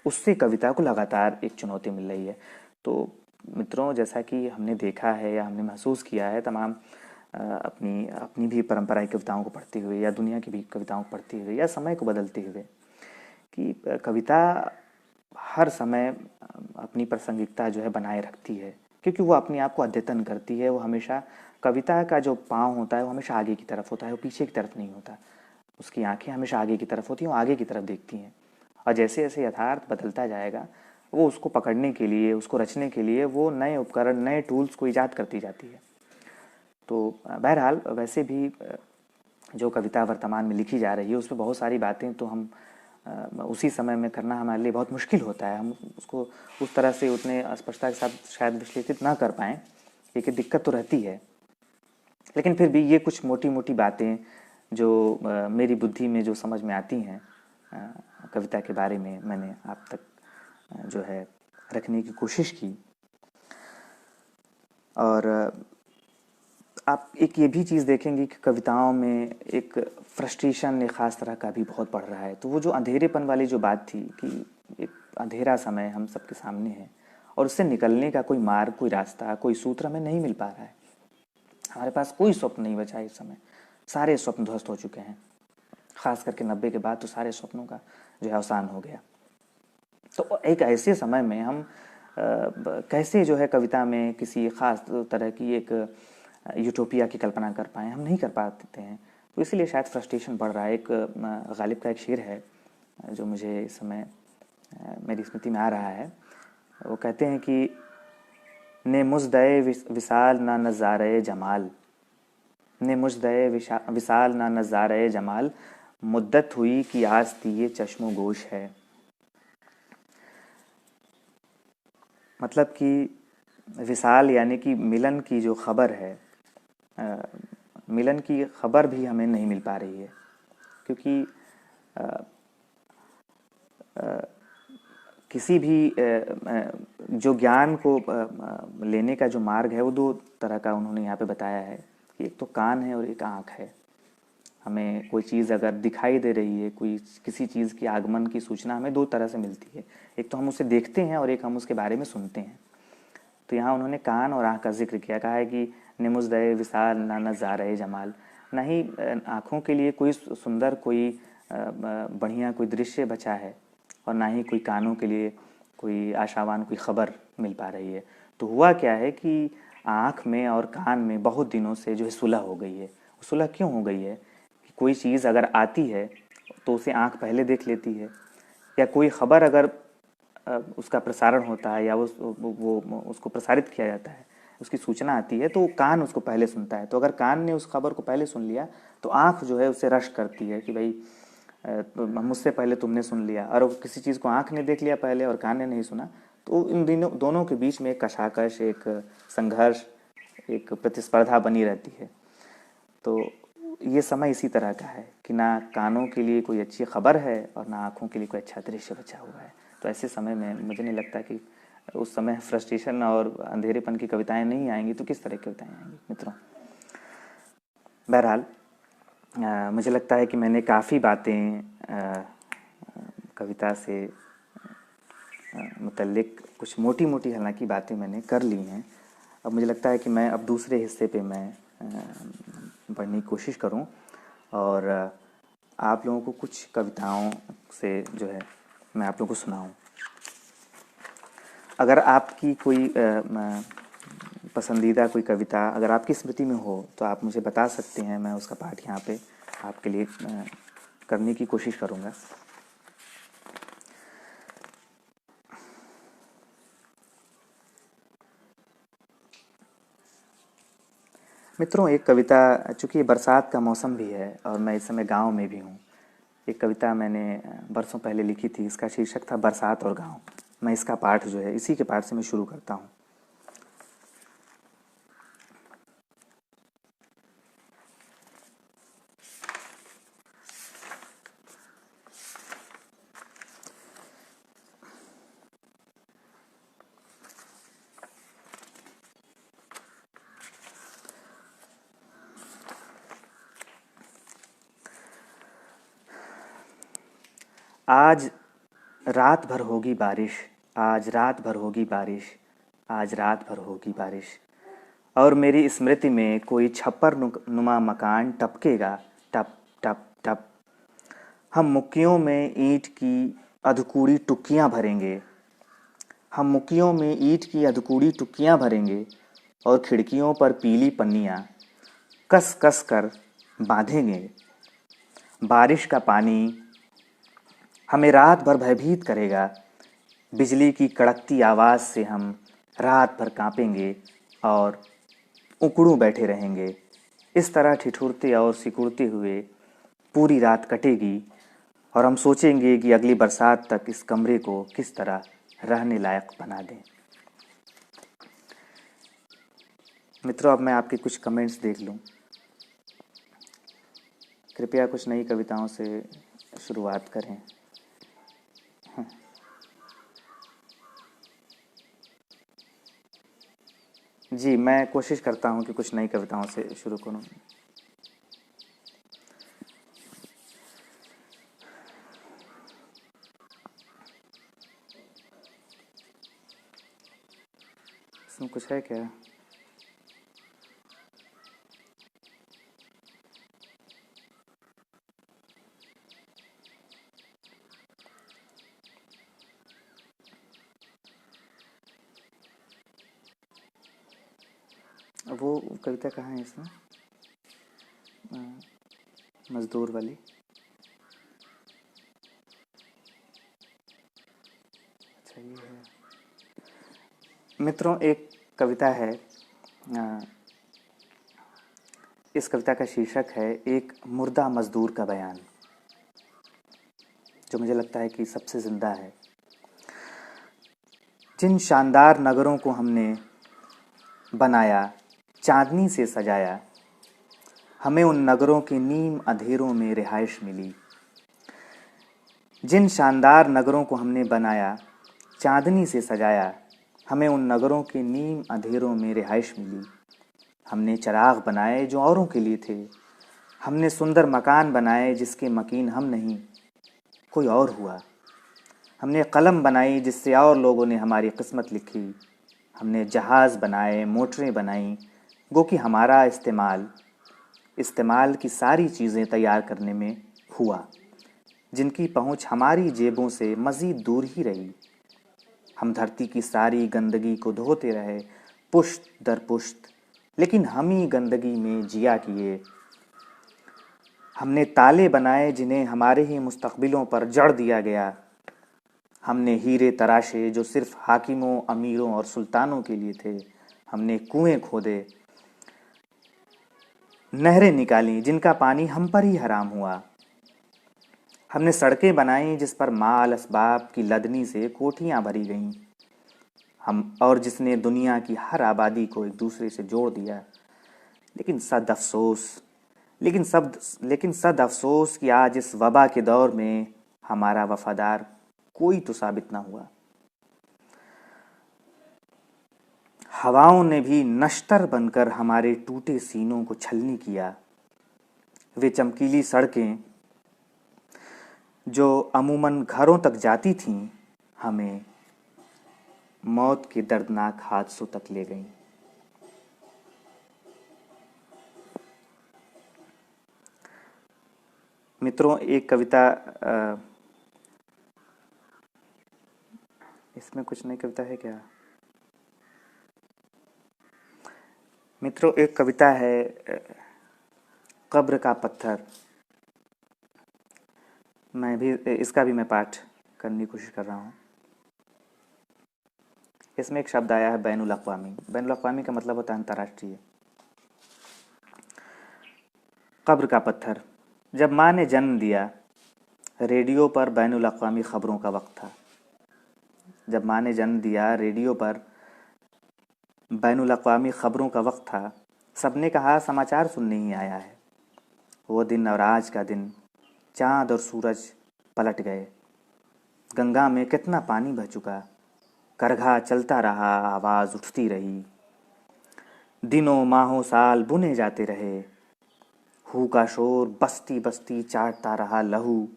उससे कविता को लगातार एक चुनौती मिल रही है। तो मित्रों, जैसा कि हमने देखा है या हमने महसूस किया है तमाम अपनी अपनी भी परंपरा की कविताओं को पढ़ते हुए या दुनिया की भी कविताओं को पढ़ते हुए या समय को बदलते हुए, कि कविता हर समय अपनी प्रासंगिकता जो है बनाए रखती है, क्योंकि वो अपने आप को अद्यतन करती है। वो हमेशा कविता का जो पाँव होता है वो हमेशा आगे की तरफ होता है, वो पीछे की तरफ नहीं होता। उसकी आंखें हमेशा आगे की तरफ होती हैं, वो आगे की तरफ देखती हैं। और जैसे जैसे यथार्थ बदलता जाएगा, वो उसको पकड़ने के लिए, उसको रचने के लिए वो नए उपकरण, नए टूल्स को ईजाद करती जाती है। तो बहरहाल वैसे भी जो कविता वर्तमान में लिखी जा रही है उसमें बहुत सारी बातें तो हम उसी समय में करना हमारे लिए बहुत मुश्किल होता है। हम उसको उस तरह से उतने स्पष्टता के साथ शायद विश्लेषित ना कर पाएँ, एक दिक्कत तो रहती है। लेकिन फिर भी ये कुछ मोटी मोटी बातें जो मेरी बुद्धि में जो समझ में आती हैं कविता के बारे में, मैंने आप तक जो है रखने की कोशिश की। और आप एक ये भी चीज़ देखेंगे कि कविताओं में एक फ्रस्ट्रेशन एक ख़ास तरह का भी बहुत बढ़ रहा है। तो वो जो अंधेरेपन वाली जो बात थी कि एक अंधेरा समय हम सबके सामने है और उससे निकलने का कोई मार्ग, कोई रास्ता, कोई सूत्र हमें नहीं मिल पा रहा है। हमारे पास कोई स्वप्न नहीं बचा है इस समय, सारे स्वप्न ध्वस्त हो चुके हैं। ख़ास करके 90 के बाद तो सारे स्वप्नों का जो है अवसान हो गया। तो एक ऐसे समय में हम कैसे जो है कविता में किसी ख़ास तरह की एक यूटोपिया की कल्पना कर पाएँ, हम नहीं कर पाते हैं। तो इसीलिए शायद फ्रस्ट्रेशन बढ़ रहा है। एक गालिब का एक शेर है जो मुझे इस समय मेरी स्मृति में आ रहा है। वो कहते हैं कि ने मुझदए विसाल ना नज़ारे जमाल, ने मुझदए विसाल ना नज़ारे जमाल, मुद्दत हुई कि आज ये चश्मो गोश है। मतलब कि विसाल यानी कि मिलन की जो खबर है, मिलन की खबर भी हमें नहीं मिल पा रही है, क्योंकि किसी भी जो ज्ञान को लेने का जो मार्ग है वो दो तरह का उन्होंने यहाँ पे बताया है कि एक तो कान है और एक आँख है। हमें कोई चीज़ अगर दिखाई दे रही है, कोई किसी चीज़ की आगमन की सूचना हमें दो तरह से मिलती है, एक तो हम उसे देखते हैं और एक हम उसके बारे में सुनते हैं। तो यहाँ उन्होंने कान और आँख का जिक्र किया, कहा है कि निमुज़दए विसाल ना नज़ारे जमाल, ना ही आँखों के लिए कोई सुंदर, कोई बढ़िया कोई दृश्य बचा है और ना ही कोई कानों के लिए कोई आशावान कोई खबर मिल पा रही है। तो हुआ क्या है कि आँख में और कान में बहुत दिनों से जो है सुलह हो गई है। सुलह क्यों हो गई है कि कोई चीज़ अगर आती है तो उसे आँख पहले देख लेती है, या कोई खबर अगर उसका प्रसारण होता है या वो उसको प्रसारित किया जाता है, उसकी सूचना आती है तो कान उसको पहले सुनता है। तो अगर कान ने उस खबर को पहले सुन लिया तो आँख जो है उसे रश करती है कि भाई तो मुझसे पहले तुमने सुन लिया। और किसी चीज़ को आँख ने देख लिया पहले और कान ने नहीं सुना तो इन दोनों के बीच में एक कशाकश, एक संघर्ष, एक प्रतिस्पर्धा बनी रहती है। तो ये समय इसी तरह का है कि ना कानों के लिए कोई अच्छी खबर है और ना आँखों के लिए कोई अच्छा दृश्य बचा हुआ है। तो ऐसे समय में मुझे नहीं लगता कि उस समय फ्रस्ट्रेशन और अंधेरेपन की कविताएं नहीं आएंगी तो किस तरह की कविताएं आएंगी मित्रों। बहरहाल मुझे लगता है कि मैंने काफ़ी बातें कविता से मुतल्लिक कुछ मोटी मोटी हालांकि बातें मैंने कर ली हैं। अब मुझे लगता है कि मैं अब दूसरे हिस्से पे मैं बढ़ने की कोशिश करूं और आप लोगों को कुछ कविताओं से जो है मैं आप लोगों को सुनाऊं। अगर आपकी कोई पसंदीदा कोई कविता अगर आपकी स्मृति में हो तो आप मुझे बता सकते हैं, मैं उसका पाठ यहाँ पे आपके लिए करने की कोशिश करूँगा। मित्रों, एक कविता, चूँकि बरसात का मौसम भी है और मैं इस समय गांव में भी हूँ, एक कविता मैंने बरसों पहले लिखी थी, इसका शीर्षक था बरसात और गांव। मैं इसका पाठ जो है इसी के पाठ से मैं शुरू करता हूँ। आज रात भर होगी बारिश, आज रात भर होगी बारिश, आज रात भर होगी बारिश, और मेरी स्मृति में कोई छप्पर नुमा मकान टपकेगा, टप टप टप। हम मुक्कियों में ईंट की अधकूड़ी टुक्कियाँ भरेंगे, हम मुक्कियों में ईंट की अधकूड़ी टुक्कियाँ भरेंगे, और खिड़कियों पर पीली पन्नियाँ कस कस कर बांधेंगे। बारिश का पानी हमें रात भर भयभीत करेगा, बिजली की कड़कती आवाज़ से हम रात भर कांपेंगे और उकड़ू बैठे रहेंगे। इस तरह ठिठुरते और सिकुड़ते हुए पूरी रात कटेगी, और हम सोचेंगे कि अगली बरसात तक इस कमरे को किस तरह रहने लायक बना दें। मित्रों, अब मैं आपके कुछ कमेंट्स देख लूं। कृपया कुछ नई कविताओं से शुरुआत करें। जी, मैं कोशिश करता हूं कि कुछ नई कविताओं से शुरू करूं। इसमें कुछ है क्या? वो कविता कहाँ है इसमें? मजदूर वाली। अच्छा, ये है। मित्रों, एक कविता है, इस कविता का शीर्षक है एक मुर्दा मजदूर का बयान, जो मुझे लगता है कि सबसे जिंदा है। जिन शानदार नगरों को हमने बनाया, चांदनी से सजाया, हमें उन नगरों के नीम अंधेरों में रिहाइश मिली। जिन शानदार नगरों को हमने बनाया, चांदनी से सजाया, हमें उन नगरों के नीम अंधेरों में रिहाइश मिली। हमने चिराग बनाए जो औरों के लिए थे, हमने सुंदर मकान बनाए जिसके मकीन हम नहीं, कोई और हुआ। हमने कलम बनाई जिससे और लोगों ने हमारी किस्मत लिखी। हमने जहाज़ बनाए, मोटरें बनाई, गो कि हमारा इस्तेमाल की सारी चीज़ें तैयार करने में हुआ, जिनकी पहुंच हमारी जेबों से मज़ीद दूर ही रही। हम धरती की सारी गंदगी को धोते रहे, पुश्त दर पुश्त, लेकिन हम ही गंदगी में जिया किए। हमने ताले बनाए जिन्हें हमारे ही मुस्तकबिलों पर जड़ दिया गया। हमने हीरे तराशे जो सिर्फ हाकिमों, अमीरों और सुल्तानों के लिए थे। हमने कुएं खोदे, नहरें निकाली जिनका पानी हम पर ही हराम हुआ। हमने सड़कें बनाई जिस पर माल असबाब की लदनी से कोठियां भरी गईं, हम और जिसने दुनिया की हर आबादी को एक दूसरे से जोड़ दिया। लेकिन सद अफसोस कि आज इस वबा के दौर में हमारा वफादार कोई तो साबित ना हुआ। हवाओं ने भी नश्तर बनकर हमारे टूटे सीनों को छलनी किया। वे चमकीली सड़कें जो अमूमन घरों तक जाती थीं, हमें मौत के दर्दनाक हादसों तक ले गईं। मित्रों, एक कविता, इसमें कुछ नई कविता है क्या? मित्रों, एक कविता है कब्र का पत्थर। इसका भी मैं पाठ करने की कोशिश कर रहा हूँ। इसमें एक शब्द आया है बैनुल अक़वामी। बैनुल अक़वामी का मतलब होता है अंतर्राष्ट्रीय। कब्र का पत्थर। जब माँ ने जन्म दिया, रेडियो पर बैनुल अक़वामी ख़बरों का वक्त था। जब माँ ने जन्म दिया, रेडियो पर बैनुल अक़वामी ख़बरों का वक्त था। सबने कहा समाचार सुनने ही आया है। वो दिन और आज का दिन, चाँद और सूरज पलट गए। गंगा में कितना पानी बह चुका, करघा चलता रहा, आवाज़ उठती रही। दिनों माहों साल बुने जाते रहे। हू का शोर बस्ती बस्ती चाटता रहा लहू,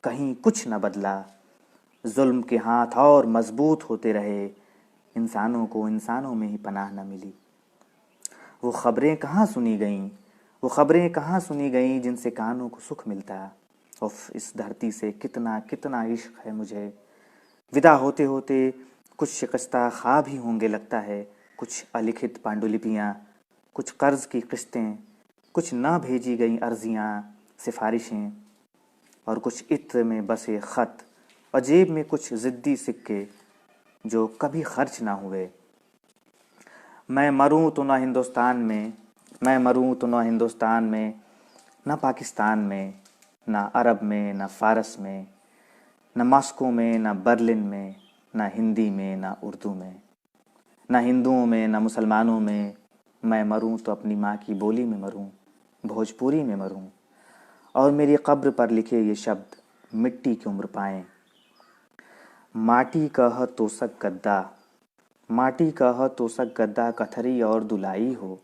कहीं कुछ न बदला। जुल्म के हाथ और मजबूत होते रहे, इंसानों को इंसानों में ही पनाह न मिली। वो खबरें कहाँ सुनी गईं, वो खबरें कहाँ सुनी गईं जिनसे कानों को सुख मिलता। उफ, इस धरती से कितना कितना इश्क है मुझे। विदा होते होते कुछ शिकस्ता ख्वाब ही होंगे लगता है, कुछ अलिखित पांडुलिपियाँ, कुछ कर्ज की किस्तें, कुछ ना भेजी गई अर्जियाँ सिफारिशें, और कुछ इत्र में बसे ख़त, और जेब में कुछ ज़िद्दी सिक्के जो कभी खर्च ना हुए। मैं मरूं तो ना हिंदुस्तान में, मैं मरूं तो ना हिंदुस्तान में, ना पाकिस्तान में, ना अरब में, ना फ़ारस में, ना मॉस्को में, ना बर्लिन में, ना हिंदी में, ना उर्दू में, ना हिंदुओं में, ना मुसलमानों में। मैं मरूं तो अपनी माँ की बोली में मरूं, भोजपुरी में मरूं, और मेरी कब्र पर लिखे ये शब्द मिट्टी की उम्र पाएं। माटी कह तोसक गद्दा, माटी कह तोसक गद्दा कथरी और दुलाई हो,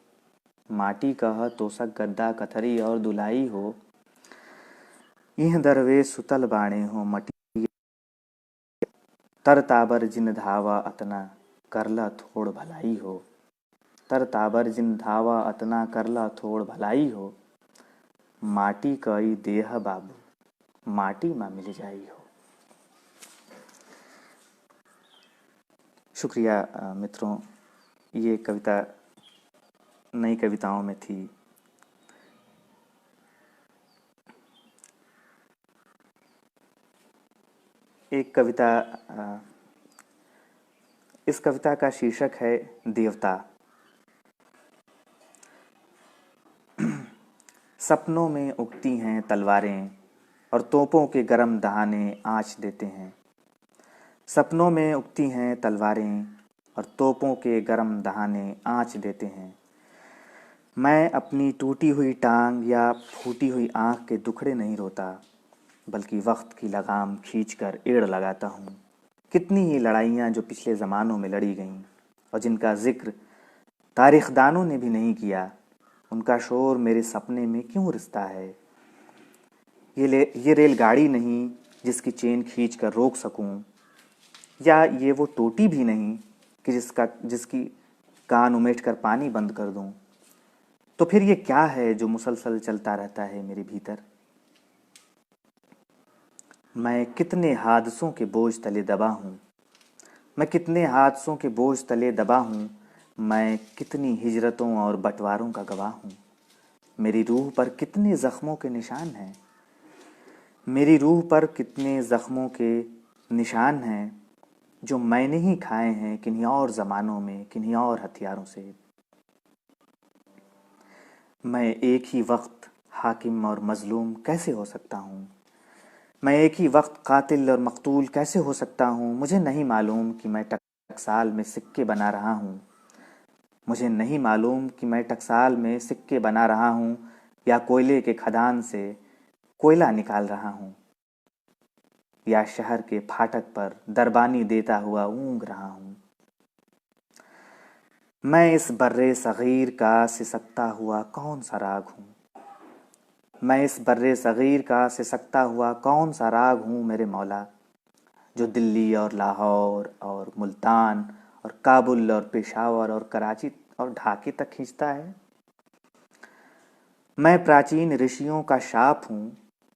माटी कह तोसक गद्दा कथरी और दुलाई हो। इह दरवे सुतल बाणे हो मटी, तर ताबर जिन धावा अतना करला थोड़ भलाई हो, तर ताबर जिन धावा अतना करला थोड़ भलाई हो। माटी कई देह बाबू, माटी माँ मिल जाई हो। शुक्रिया मित्रों, ये कविता नई कविताओं में थी। एक कविता, इस कविता का शीर्षक है देवता। सपनों में उगती हैं तलवारें और तोपों के गरम दहाने आँच देते हैं। सपनों में उगती हैं तलवारें और तोपों के गरम दहाने आँच देते हैं। मैं अपनी टूटी हुई टांग या फूटी हुई आँख के दुखड़े नहीं रोता, बल्कि वक्त की लगाम खींचकर एड़ लगाता हूँ। कितनी ही लड़ाइयाँ जो पिछले ज़मानों में लड़ी गईं और जिनका जिक्र तारीखदानों ने भी नहीं किया, उनका शोर मेरे सपने में क्यों रिसता है। ये रेलगाड़ी नहीं जिसकी चेन खींच कर रोक सकूं, या ये वो टोटी भी नहीं कि जिसकी कान उमेट कर पानी बंद कर दूं। तो फिर ये क्या है जो मुसलसल चलता रहता है मेरे भीतर। मैं कितने हादसों के बोझ तले दबा हूँ, मैं कितने हादसों के बोझ तले दबा हूँ, मैं कितनी हिजरतों और बंटवारों का गवाह हूँ। मेरी रूह पर कितने ज़ख्मों के निशान हैं, मेरी रूह पर कितने ज़ख्मों के निशान हैं, जो मैंने ही खाए हैं किन्हीं और ज़मानों में, किन्हीं और हथियारों से। मैं एक ही वक्त हाकिम और मज़लूम कैसे हो सकता हूँ, मैं एक ही वक्त कातिल और मकतूल कैसे हो सकता हूँ। मुझे नहीं मालूम कि मैं टकसाल में सिक्के बना रहा हूँ, मुझे नहीं मालूम कि मैं टकसाल में सिक्के बना रहा हूँ, या कोयले के खदान से कोयला निकाल रहा हूँ, या शहर के फाटक पर दरबानी देता हुआ ऊँग रहा हूँ। मैं इस बर्रे सग़ीर का सिसकता हुआ कौन सा राग हूँ, मैं इस बर्रे सग़ीर का सिसकता हुआ कौन सा राग हूँ मेरे मौला, जो दिल्ली और लाहौर और मुल्तान और काबुल और पेशावर और कराची और ढाके तक खींचता है। मैं प्राचीन ऋषियों का शाप हूँ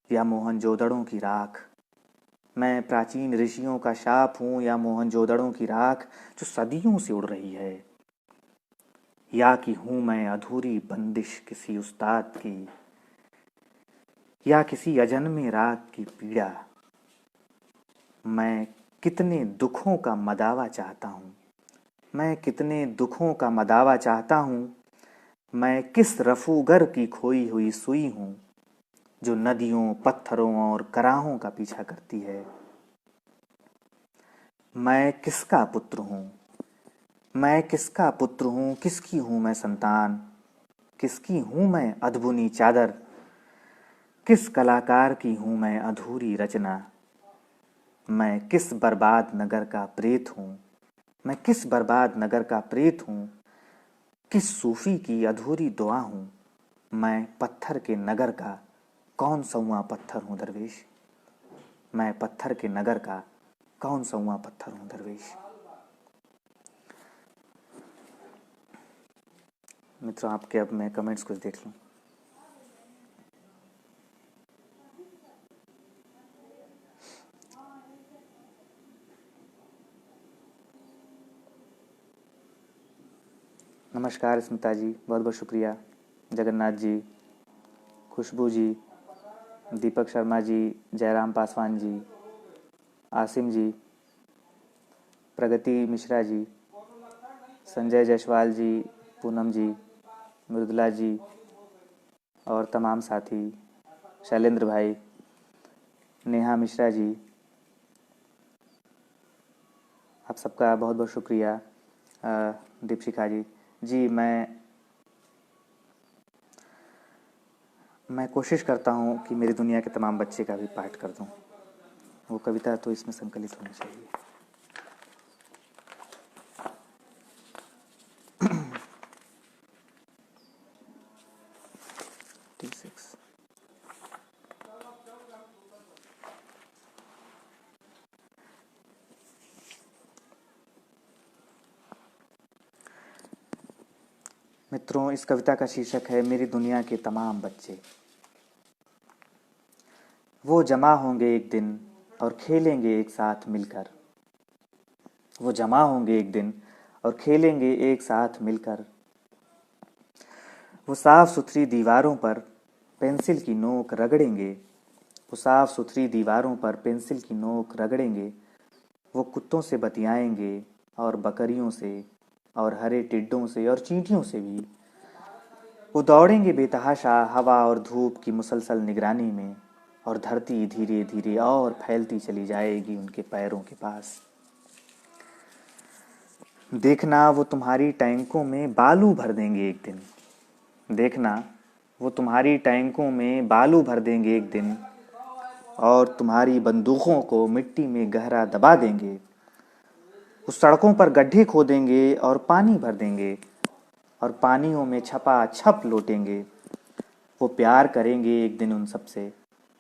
या मोहनजोदड़ों की राख, मैं प्राचीन ऋषियों का शाप हूँ या मोहनजोदड़ों की राख जो सदियों से उड़ रही है, या कि हूँ मैं अधूरी बंदिश किसी उस्ताद की, या किसी अजन्मे राग की पीड़ा। मैं कितने दुखों का मदावा चाहता हूँ, मैं कितने दुखों का मदावा चाहता हूँ। मैं किस रफूगर की खोई हुई सुई हूँ जो नदियों, पत्थरों और कराहों का पीछा करती है। मैं किसका पुत्र हूँ, मैं किसका पुत्र हूँ, किसकी हूँ मैं संतान, किसकी हूँ मैं अधबुनी चादर, किस कलाकार की हूँ मैं अधूरी रचना। मैं किस बर्बाद नगर का प्रेत हूँ, मैं किस बर्बाद नगर का प्रेत हूँ, किस सूफी की अधूरी दुआ हूँ। मैं पत्थर के नगर का कौन सौवां पत्थर हूँ दरवेश, मैं पत्थर के नगर का कौन सौवां पत्थर हूँ दरवेश। मित्रों, आपके अब मैं कमेंट्स कुछ देख लूँ। नमस्कार स्मिता जी, बहुत बहुत शुक्रिया। जगन्नाथ जी, खुशबू जी, दीपक शर्मा जी, जयराम पासवान जी, आसिम जी, प्रगति मिश्रा जी, संजय जायसवाल जी, पूनम जी, मृदुला जी और तमाम साथी, शैलेंद्र भाई, नेहा मिश्रा जी, आप सबका बहुत बहुत शुक्रिया। दीपशिखा जी, जी मैं कोशिश करता हूँ कि मेरी दुनिया के तमाम बच्चे का भी पाठ कर दूँ। वो कविता तो इसमें संकलित होनी चाहिए। T6। मित्रों, इस कविता का शीर्षक है मेरी दुनिया के तमाम बच्चे। वो जमा होंगे एक दिन और खेलेंगे एक साथ मिलकर। वो जमा होंगे एक दिन और खेलेंगे एक साथ मिलकर। वो साफ सुथरी दीवारों पर पेंसिल की नोक रगड़ेंगे। वो साफ सुथरी दीवारों पर पेंसिल की नोक रगड़ेंगे। वो कुत्तों से बतियाएंगे और बकरियों से और हरे टिड्डों से और चींटियों से भी। वो दौड़ेंगे बेतहाशा हवा और धूप की मुसलसल निगरानी में, और धरती धीरे धीरे और फैलती चली जाएगी उनके पैरों के पास। देखना वो तुम्हारी टैंकों में बालू भर देंगे एक दिन। देखना वो तुम्हारी टैंकों में बालू भर देंगे एक दिन, और तुम्हारी बंदूकों को मिट्टी में गहरा दबा देंगे। उस सड़कों पर गड्ढे खोदेंगे और पानी भर देंगे, और पानियों में छपा छप लौटेंगे। वो प्यार करेंगे एक दिन उन सबसे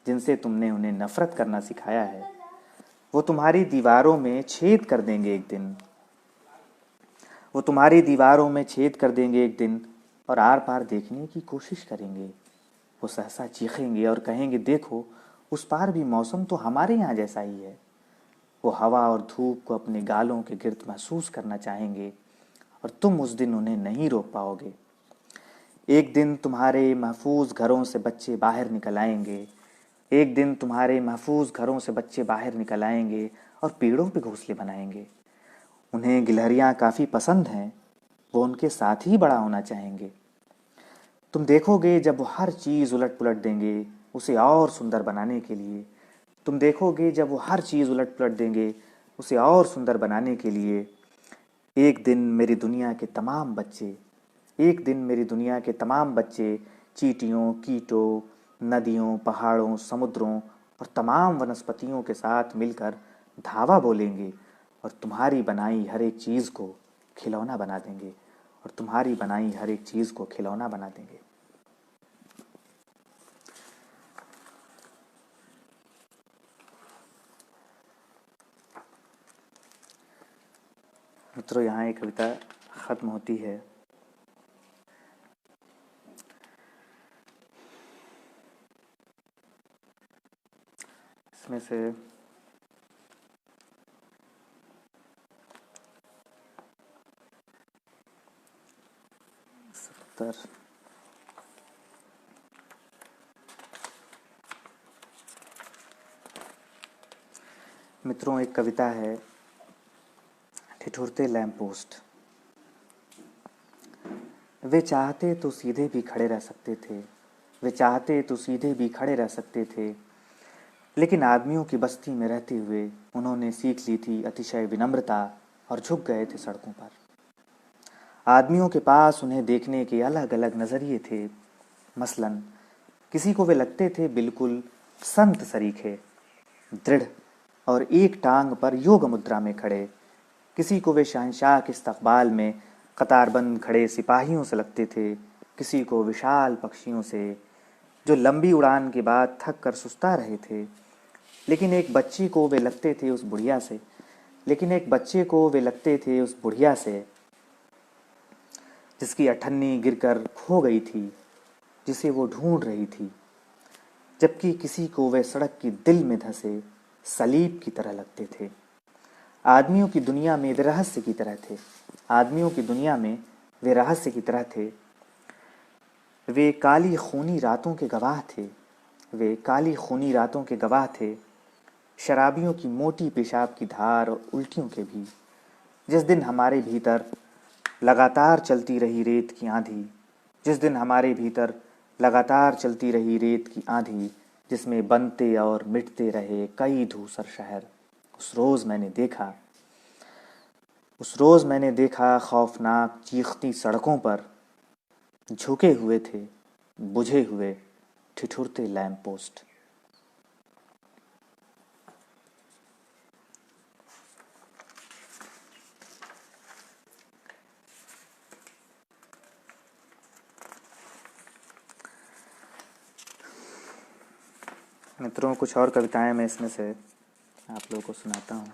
जिनसे तुमने उन्हें नफरत करना सिखाया है। वो तुम्हारी दीवारों में छेद कर देंगे एक दिन। वो तुम्हारी दीवारों में छेद कर देंगे एक दिन, और आर पार देखने की कोशिश करेंगे। वो सहसा चीखेंगे और कहेंगे, देखो उस पार भी मौसम तो हमारे यहाँ जैसा ही है। वो हवा और धूप को अपने गालों के गिर्द महसूस करना चाहेंगे, और तुम उस दिन उन्हें नहीं रोक पाओगे। एक दिन तुम्हारे महफूज घरों से बच्चे बाहर निकल आएंगे। एक दिन तुम्हारे महफूज घरों से बच्चे बाहर निकल आएंगे और पेड़ों पे घोंसले बनाएंगे। उन्हें गिलहरियाँ काफ़ी पसंद हैं। वो उनके साथ ही बड़ा होना चाहेंगे। तुम देखोगे जब वो हर चीज़ उलट पुलट देंगे उसे और सुंदर बनाने के लिए। तुम देखोगे जब वो हर चीज़ उलट पुलट देंगे उसे और सुंदर बनाने के लिए। एक दिन मेरी दुनिया के तमाम बच्चे, एक दिन मेरी दुनिया के तमाम बच्चे चींटियों, कीटों, नदियों, पहाड़ों, समुद्रों और तमाम वनस्पतियों के साथ मिलकर धावा बोलेंगे, और तुम्हारी बनाई हर एक चीज़ को खिलौना बना देंगे। और तुम्हारी बनाई हर एक चीज़ को खिलौना बना देंगे। मित्रों, यहाँ एक कविता ख़त्म होती है। इसमें से सत्तर मित्रों, एक कविता है ठिठुरते लैंप पोस्ट। वे चाहते तो सीधे भी खड़े रह सकते थे। वे चाहते तो सीधे भी खड़े रह सकते थे, लेकिन आदमियों की बस्ती में रहते हुए उन्होंने सीख ली थी अतिशय विनम्रता और झुक गए थे सड़कों पर। आदमियों के पास उन्हें देखने के अलग अलग नज़रिए थे। मसलन किसी को वे लगते थे बिल्कुल संत सरीखे, दृढ़ और एक टांग पर योग मुद्रा में खड़े। किसी को वे शहंशाह के इस्तकबाल में कतारबंद खड़े सिपाहियों से लगते थे। किसी को विशाल पक्षियों से जो लंबी उड़ान के बाद थक कर सुस्ता रहे थे। लेकिन एक बच्चे को वे लगते थे उस बुढ़िया से जिसकी अठन्नी गिरकर खो गई थी, जिसे वो ढूंढ रही थी, जबकि किसी को वे सड़क की दिल में धंसे सलीब की तरह लगते थे। आदमियों की दुनिया में वे रहस्य की तरह थे। आदमियों की दुनिया में वे रहस्य की तरह थे। वे काली खूनी रातों के गवाह थे। वे काली खूनी रातों के गवाह थे, शराबियों की मोटी पेशाब की धार और उल्टियों के भी। जिस दिन हमारे भीतर लगातार चलती रही रेत की आंधी, जिस दिन हमारे भीतर लगातार चलती रही रेत की आंधी, जिसमें बनते और मिटते रहे कई धूसर शहर, उस रोज़ मैंने देखा खौफनाक चीखती सड़कों पर झुके हुए थे बुझे हुए ठिठुरते लैंप पोस्ट। मित्रों, कुछ और कविताएं मैं इसमें से आप लोगों को सुनाता हूँ।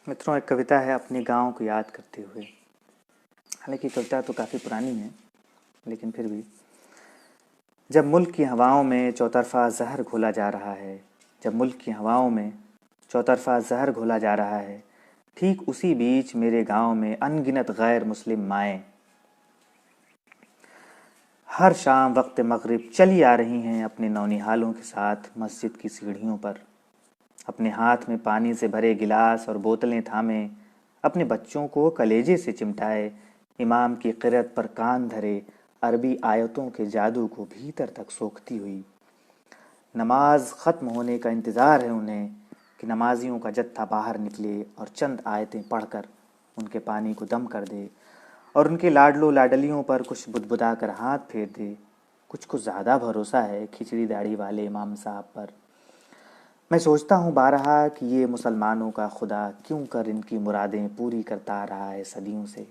मित्रों, एक कविता है अपने गांव को याद करते हुए। हालांकि कविता तो काफ़ी पुरानी है, लेकिन फिर भी। जब मुल्क की हवाओं में चौतरफा जहर घोला जा रहा है, जब मुल्क की हवाओं में चौतरफा जहर घोला जा रहा है, ठीक उसी बीच मेरे गांव में अनगिनत गैर मुस्लिम माएँ हर शाम वक्त मगरिब चली आ रही हैं अपने नौनिहालों के साथ मस्जिद की सीढ़ियों पर, अपने हाथ में पानी से भरे गिलास और बोतलें थामे, अपने बच्चों को कलेजे से चिमटाए, इमाम की क़िरअत पर कान धरे अरबी आयतों के जादू को भीतर तक सोखती हुई। नमाज ख़त्म होने का इंतज़ार है उन्हें कि नमाजियों का जत्था बाहर निकले और चंद आयतें पढ़कर उनके पानी को दम कर दे और उनके लाडलों लाडलियों पर कुछ बुदबुदा कर हाथ फेर दे। कुछ को ज़्यादा भरोसा है खिचड़ी दाढ़ी वाले इमाम साहब पर। मैं सोचता हूँ बारहा कि ये मुसलमानों का खुदा क्यों कर इनकी मुरादें पूरी करता आ रहा है सदियों से।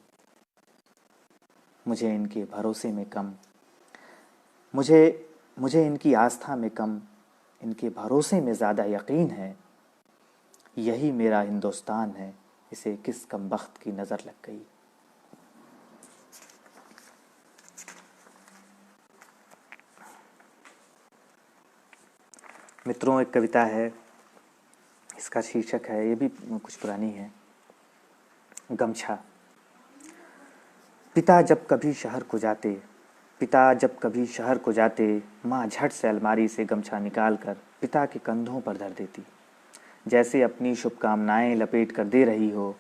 मुझे इनके भरोसे में कम, मुझे इनकी आस्था में कम, इनके भरोसे में ज़्यादा यकीन है। यही मेरा हिंदुस्तान है, इसे किस कमबख्त की नज़र लग गई। मित्रों, एक कविता है, इसका शीर्षक है, ये भी कुछ पुरानी है, गमछा। पिता जब कभी शहर को जाते, माँ झट से अलमारी से गमछा निकाल कर पिता के कंधों पर धर देती, जैसे अपनी शुभकामनाएं लपेट कर दे रही हो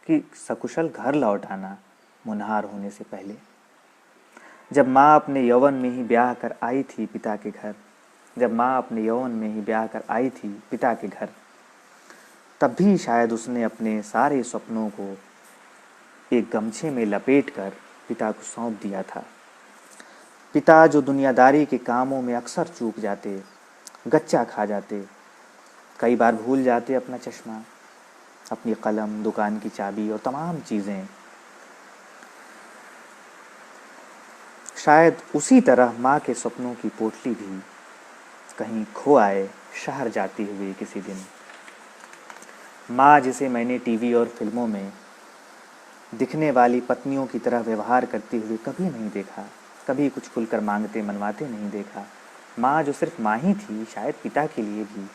कि सकुशल घर लौट आना मुनहार होने से पहले। जब माँ अपने यौवन में ही ब्याह कर आई थी पिता के घर, तब भी शायद उसने अपने सारे सपनों को एक गमछे में लपेट कर पिता को सौंप दिया था। पिता जो दुनियादारी के कामों में अक्सर चूक जाते, गच्चा खा जाते, कई बार भूल जाते अपना चश्मा, अपनी कलम, दुकान की चाबी और तमाम चीज़ें। शायद उसी तरह माँ के सपनों की पोटली भी कहीं खो आए शहर जाती हुई किसी दिन। माँ जिसे मैंने टीवी और फिल्मों में दिखने वाली पत्नियों की तरह व्यवहार करते हुए कभी नहीं देखा, कभी कुछ खुलकर मांगते मनवाते नहीं देखा। माँ जो सिर्फ माँ ही थी, शायद पिता के लिए भी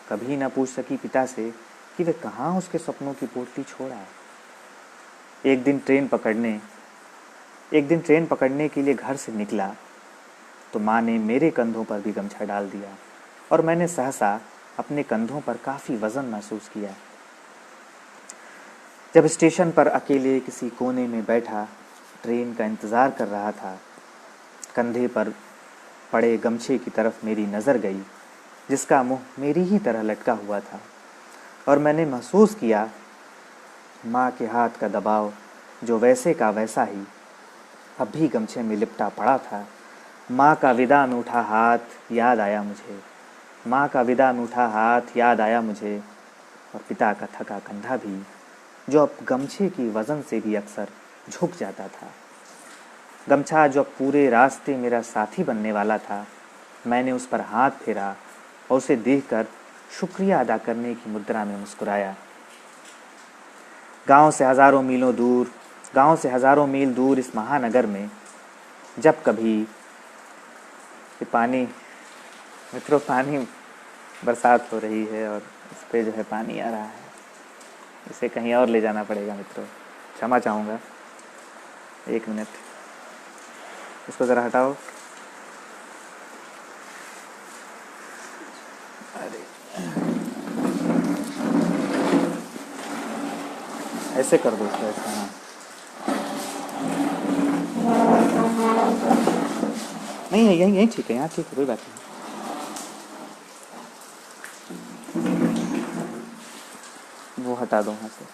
कभी न पूछ सकी पिता से कि वे कहाँ उसके सपनों की पोटली छोड़ आए। एक दिन ट्रेन पकड़ने के लिए घर से निकला तो माँ ने मेरे कंधों पर भी गमछा डाल दिया और मैंने सहसा अपने कंधों पर काफ़ी वज़न महसूस किया। जब स्टेशन पर अकेले किसी कोने में बैठा ट्रेन का इंतज़ार कर रहा था, कंधे पर पड़े गमछे की तरफ मेरी नज़र गई, जिसका मुंह मेरी ही तरह लटका हुआ था, और मैंने महसूस किया माँ के हाथ का दबाव, जो वैसे का वैसा ही अब भी गमछे में लिपटा पड़ा था। माँ का विदा में उठा हाथ याद आया मुझे, माँ का विदा में उठा हाथ याद आया मुझे, और पिता का थका कंधा भी, जो अब गमछे की वज़न से भी अक्सर झुक जाता था। गमछा जो अब पूरे रास्ते मेरा साथी बनने वाला था। मैंने उस पर हाथ फेरा और उसे देखकर शुक्रिया अदा करने की मुद्रा में मुस्कुराया। गांव से हज़ारों मील दूर इस महानगर में जब कभी ये पानी, मित्रों, पानी, बरसात हो रही है और इस पे जो है पानी आ रहा है, इसे कहीं और ले जाना पड़ेगा मित्रों, क्षमा चाहूँगा। 1 मिनट, इसको ज़रा हटाओ। अरे ऐसे कर दो इसको, ऐसे। हाँ, नहीं है, यहीं यहीं ठीक है, यहाँ ठीक है, कोई बात नहीं। वो हटा दो वहाँ से।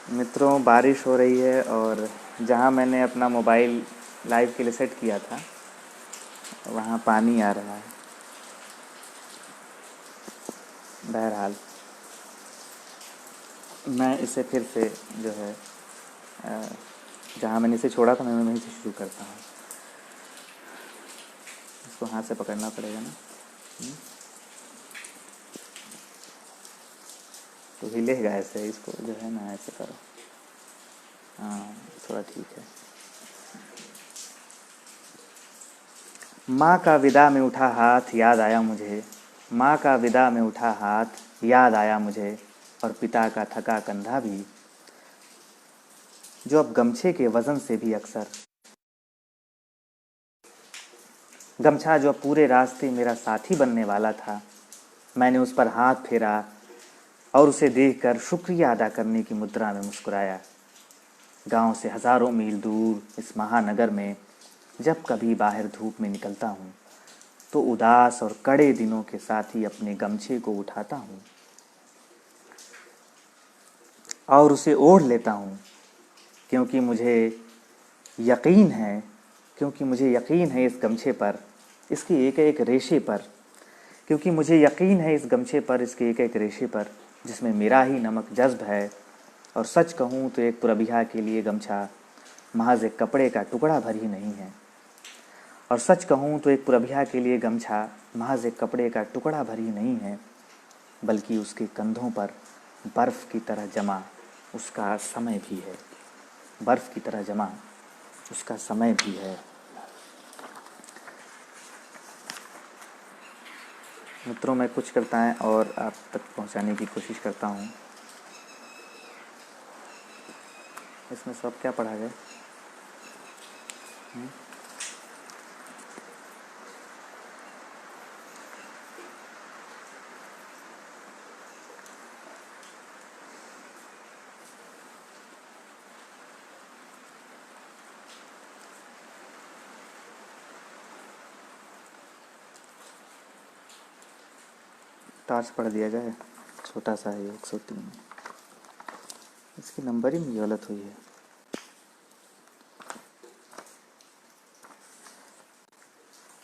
मित्रों, बारिश हो रही है और जहाँ मैंने अपना मोबाइल लाइव के लिए सेट किया था वहाँ पानी आ रहा है। बहरहाल मैं इसे फिर से जो है जहाँ मैंने इसे छोड़ा था मैं वहीं से शुरू करता हूँ। इसको हाथ से पकड़ना पड़ेगा ना, तो हिलेगा ऐसे, इसको जो है ना ऐसे करो। हाँ, थोड़ा ठीक है। माँ का विदा में उठा हाथ याद आया मुझे, माँ का विदा में उठा हाथ याद आया मुझे, और पिता का थका कंधा भी, जो अब गमछे के वज़न से भी अक्सर, गमछा जो अब पूरे रास्ते मेरा साथी बनने वाला था। मैंने उस पर हाथ फेरा और उसे देखकर शुक्रिया अदा करने की मुद्रा में मुस्कुराया। गांव से हज़ारों मील दूर इस महानगर में जब कभी बाहर धूप में निकलता हूँ तो उदास और कड़े दिनों के साथ ही अपने गमछे को उठाता हूँ और उसे ओढ़ लेता हूँ, क्योंकि मुझे यकीन है इस गमछे पर, इसकी एक एक रेशे पर, क्योंकि मुझे यकीन है इस गमछे पर, इसके एक एक रेशे पर, जिसमें मेरा ही नमक जज्ब है। और सच कहूँ तो एक पुरबिया के लिए गमछा महज एक कपड़े का टुकड़ा भर ही नहीं है, और सच कहूँ तो एक पुरबिया के लिए गमछा महज एक कपड़े का टुकड़ा भर ही नहीं है, बल्कि उसके कंधों पर बर्फ़ की तरह जमा उसका समय भी है, बर्फ़ की तरह जमा उसका समय भी है। मित्रों, मैं कुछ कविताएं और आप तक पहुंचाने की कोशिश करता हूं। इसमें सब क्या पढ़ा जाए? टार्च पढ़ दिया जाए, छोटा सा है, 103। इसकी नंबरिंग गलत हुई है।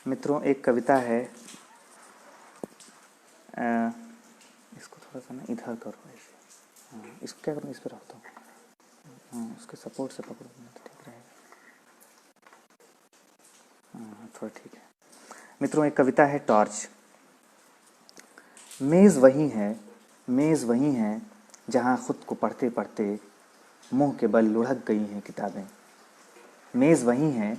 मित्रों, एक कविता है, इसको थोड़ा सा ना इधर करो ऐसे। हाँ, इसको क्या करूँ, इस पर रखता हूँ। हाँ, उसके सपोर्ट से पकड़ो तो ठीक रहेगा। हाँ, थोड़ा ठीक है। मित्रों, एक कविता है, टॉर्च। मेज़ वही है जहाँ खुद को पढ़ते पढ़ते मुंह के बल लुढ़क गई हैं किताबें। मेज़ वही है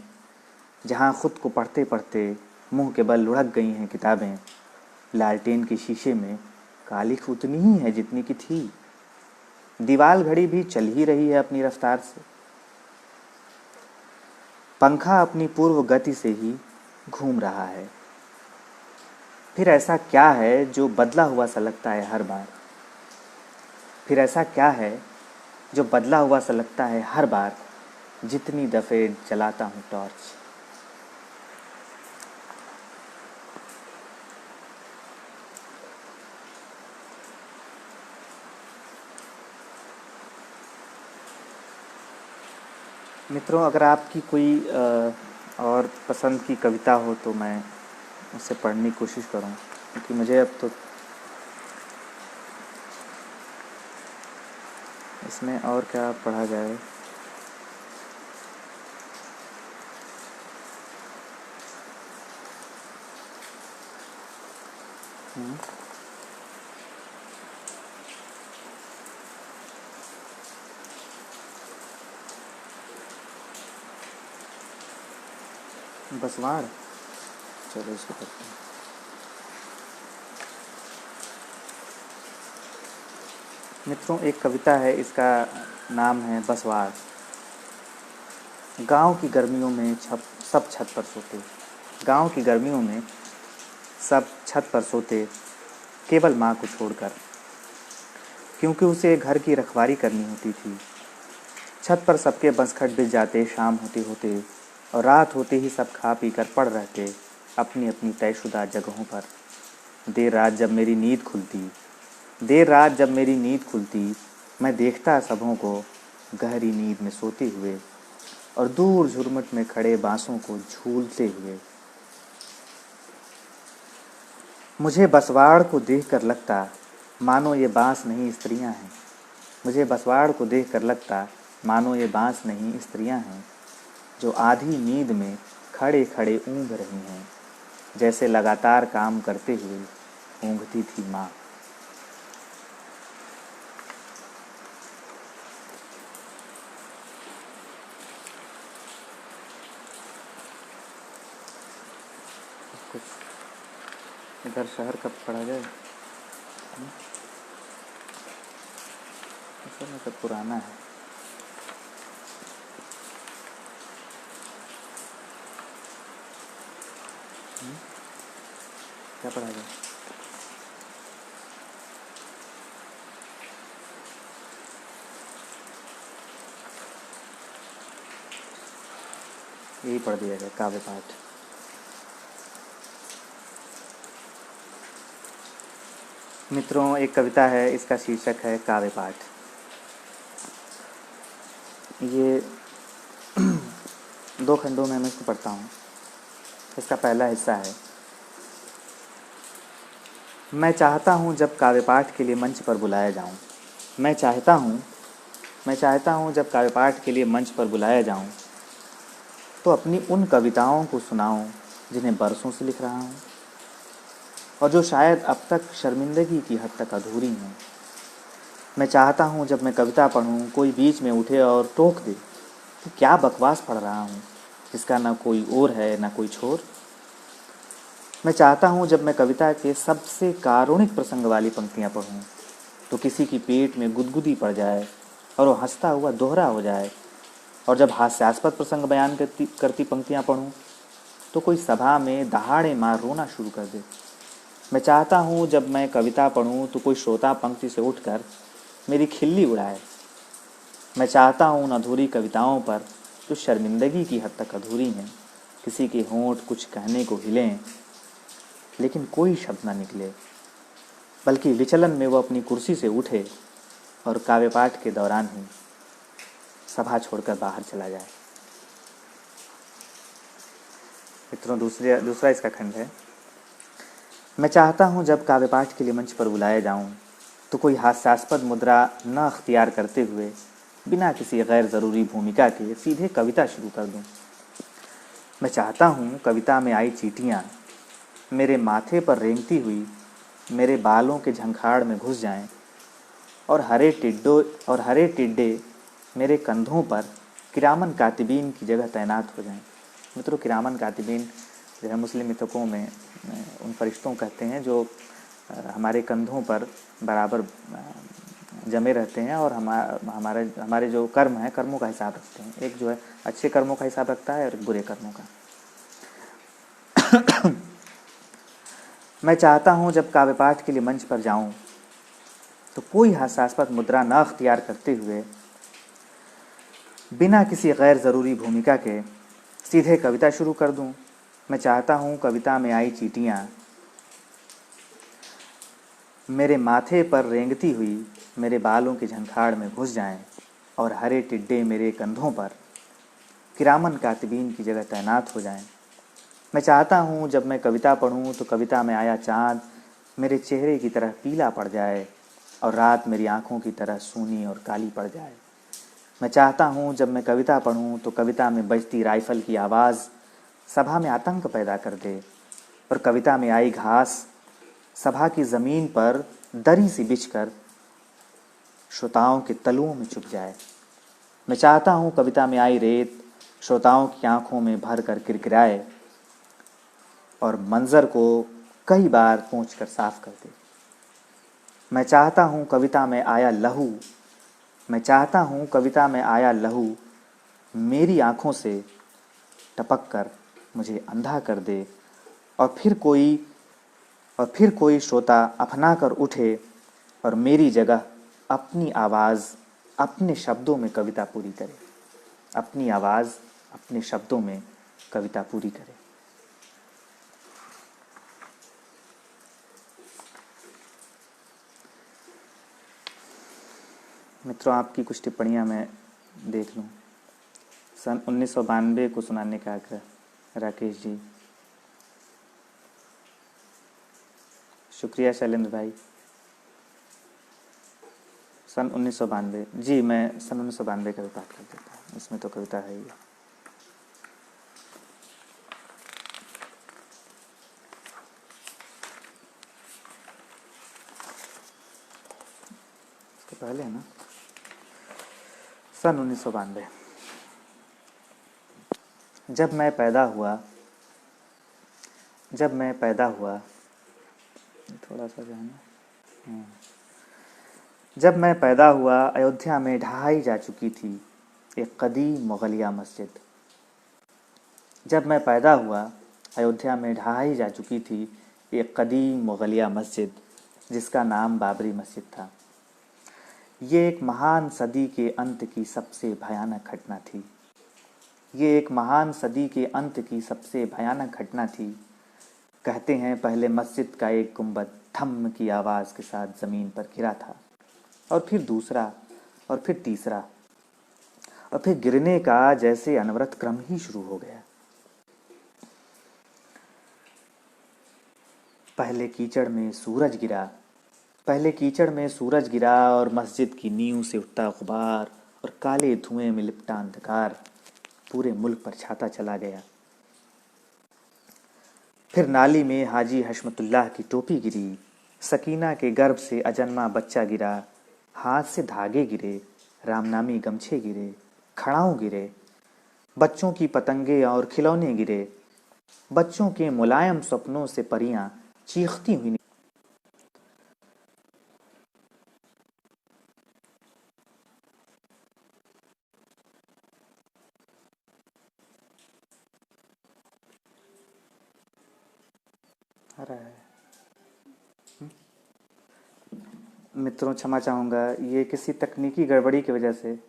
जहाँ खुद को पढ़ते पढ़ते मुंह के बल लुढ़क गई हैं किताबें। लालटेन के शीशे में कालिख उतनी ही है जितनी की थी। दीवाल घड़ी भी चल ही रही है अपनी रफ्तार से। पंखा अपनी पूर्व गति से ही घूम रहा है। फिर ऐसा क्या है जो बदला हुआ सा लगता है हर बार? फिर ऐसा क्या है जो बदला हुआ सा लगता है हर बार? जितनी दफ़े जलाता हूँ टॉर्च। मित्रों, अगर आपकी कोई और पसंद की कविता हो तो मैं उसे पढ़ने की कोशिश करूं, क्योंकि मुझे अब तो इसमें और क्या पढ़ा जाए। बसवाड़, चलो इसको पढ़ते हैं। मित्रों, एक कविता है, इसका नाम है बसवाड़। गांव की गर्मियों में सब छत पर सोते। गांव की गर्मियों में सब छत पर सोते, केवल माँ को छोड़कर, क्योंकि उसे घर की रखवाली करनी होती थी। छत पर सबके बसखट बिछ जाते शाम होते होते, और रात होते ही सब खा पी कर पड़ रहते अपनी अपनी तयशुदा जगहों पर। देर रात जब मेरी नींद खुलती, देर रात जब मेरी नींद खुलती, मैं देखता सबों को गहरी नींद में सोते हुए, और दूर झुरमुट में खड़े बांसों को झूलते हुए। मुझे बसवाड़ को देखकर लगता मानो ये बांस नहीं स्त्रियां हैं। मुझे बसवाड़ को देखकर लगता मानो ये बांस नहीं स्त्रियां हैं, जो आधी नींद में खड़े खड़े ऊँघ रही हैं, जैसे लगातार काम करते हुए ऊँघती थी माँ। कुछ इधर शहर कब पढ़ा जाए? असल में सब पुराना है। क्या पढ़ा जाए? यही पढ़ दिया जाए, काव्य पाठ। मित्रों, एक कविता है, इसका शीर्षक है काव्य पाठ। ये 2 खंडों में मैं इसको पढ़ता हूँ। इसका पहला हिस्सा है। मैं चाहता हूँ जब काव्य पाठ के लिए मंच पर बुलाया जाऊँ। मैं चाहता हूँ जब काव्य पाठ के लिए मंच पर बुलाया जाऊँ, तो अपनी उन कविताओं को सुनाऊँ जिन्हें बरसों से लिख रहा हूँ, और जो शायद अब तक शर्मिंदगी की हद तक अधूरी हैं। मैं चाहता हूँ जब मैं कविता पढ़ूँ, कोई बीच में उठे और टोक दे कि क्या बकवास पढ़ रहा हूँ, जिसका ना कोई ओर है ना कोई छोर। मैं चाहता हूँ जब मैं कविता के सबसे कारुणिक प्रसंग वाली पंक्तियाँ पढ़ूँ, तो किसी की पेट में गुदगुदी पड़ जाए और वो हंसता हुआ दोहरा हो जाए। और जब हास्यास्पद प्रसंग बयान करती पंक्तियाँ पढ़ूँ, तो कोई सभा में दहाड़े मार रोना शुरू कर दे। मैं चाहता हूँ जब मैं कविता पढ़ूँ, तो कोई श्रोता पंक्ति से उठकर मेरी खिल्ली उड़ाए। मैं चाहता हूँ उन अधूरी कविताओं पर जो शर्मिंदगी की हद तक अधूरी हैं, किसी के होंठ कुछ कहने को हिलें लेकिन कोई शब्द ना निकले, बल्कि विचलन में वो अपनी कुर्सी से उठे और काव्य पाठ के दौरान ही सभा छोड़कर बाहर चला जाए। मित्रों, दूसरा इसका खंड है। मैं चाहता हूँ जब काव्य पाठ के लिए मंच पर बुलाया जाऊँ, तो कोई हास्यास्पद मुद्रा न अख्तियार करते हुए बिना किसी गैर ज़रूरी भूमिका के सीधे कविता शुरू कर दूँ। मैं चाहता हूँ कविता में आई चींटियाँ मेरे माथे पर रेंगती हुई मेरे बालों के झंखाड़ में घुस जाएं, और हरे टिड्डे मेरे कंधों पर किरामन कातिबीन की जगह तैनात हो जाएं। मित्रों, किरामन कातिबीन जो है मुस्लिम मिथकों में उन फरिश्तों कहते हैं जो हमारे कंधों पर बराबर जमे रहते हैं और हमारे जो कर्म हैं, कर्मों का हिसाब रखते हैं। एक जो है अच्छे कर्मों का हिसाब रखता है और बुरे कर्मों का। मैं चाहता हूँ जब काव्य पाठ के लिए मंच पर जाऊँ, तो कोई हास्यास्पद मुद्रा न अख्तियार करते हुए बिना किसी गैर ज़रूरी भूमिका के सीधे कविता शुरू कर दूं। मैं चाहता हूं कविता में आई चींटियां मेरे माथे पर रेंगती हुई मेरे बालों की झंखाड़ में घुस जाएं और हरे टिड्डे मेरे कंधों पर किरामन कातिबीन की जगह तैनात हो जाएं। मैं चाहता हूं जब मैं कविता पढ़ूं तो कविता में आया चाँद मेरे चेहरे की तरह पीला पड़ जाए और रात मेरी आँखों की तरह सूनी और काली पड़ जाए। मैं चाहता हूं जब मैं कविता पढ़ूं तो कविता में बजती राइफल की आवाज़ सभा में आतंक पैदा कर दे और कविता में आई घास सभा की ज़मीन पर दरी सी बिछकर श्रोताओं के तलुओं में चुभ जाए। मैं चाहता हूं कविता में आई रेत श्रोताओं की आंखों में भर कर किरकिराए और मंजर को कई बार पोंछ कर साफ कर दे। मैं चाहता हूं कविता में आया लहू मैं चाहता हूं कविता में आया लहू मेरी आंखों से टपक कर मुझे अंधा कर दे और फिर कोई श्रोता अपना कर उठे और मेरी जगह अपनी आवाज़ अपने शब्दों में कविता पूरी करे। अपनी आवाज़ अपने शब्दों में कविता पूरी करे। मित्रों, आपकी कुछ टिप्पणियां मैं देख लूं। सन 1992 को सुनाने का आग्रह राकेश जी। शुक्रिया शैलेंद्र भाई। सन 1992 जी, मैं सन 1992 का भी बात कर देता हूँ, इसमें तो कविता है ही। इसके पहले है ना, सन 1992। जब मैं पैदा हुआ थोड़ा सा जो है ना, जब मैं पैदा हुआ अयोध्या में ढहाई जा चुकी थी एक कदीम मुगलिया मस्जिद। जब मैं पैदा हुआ अयोध्या में ढहाई जा चुकी थी एक कदीम मुगलिया मस्जिद जिसका नाम बाबरी मस्जिद था। ये एक महान सदी के अंत की सबसे भयानक घटना थी। ये एक महान सदी के अंत की सबसे भयानक घटना थी। कहते हैं पहले मस्जिद का एक गुंबद धम्म की आवाज़ के साथ ज़मीन पर गिरा था और फिर दूसरा और फिर तीसरा और फिर गिरने का जैसे अनवरत क्रम ही शुरू हो गया। पहले कीचड़ में सूरज गिरा और मस्जिद की नींव से उठता गुबार और काले धुएं में लिपटा अंधकार पूरे मुल्क पर छाता चला गया। फिर नाली में हाजी हशमतुल्लाह की टोपी गिरी, सकीना के गर्भ से अजन्मा बच्चा गिरा, हाथ से धागे गिरे, रामनामी गमछे गिरे, खड़ाऊ गिरे, बच्चों की पतंगे और खिलौने गिरे, बच्चों के मुलायम सपनों से परियां चीखती हुई आ रहा है। मित्रों, क्षमा चाहूँगा, ये किसी तकनीकी गड़बड़ी की वजह से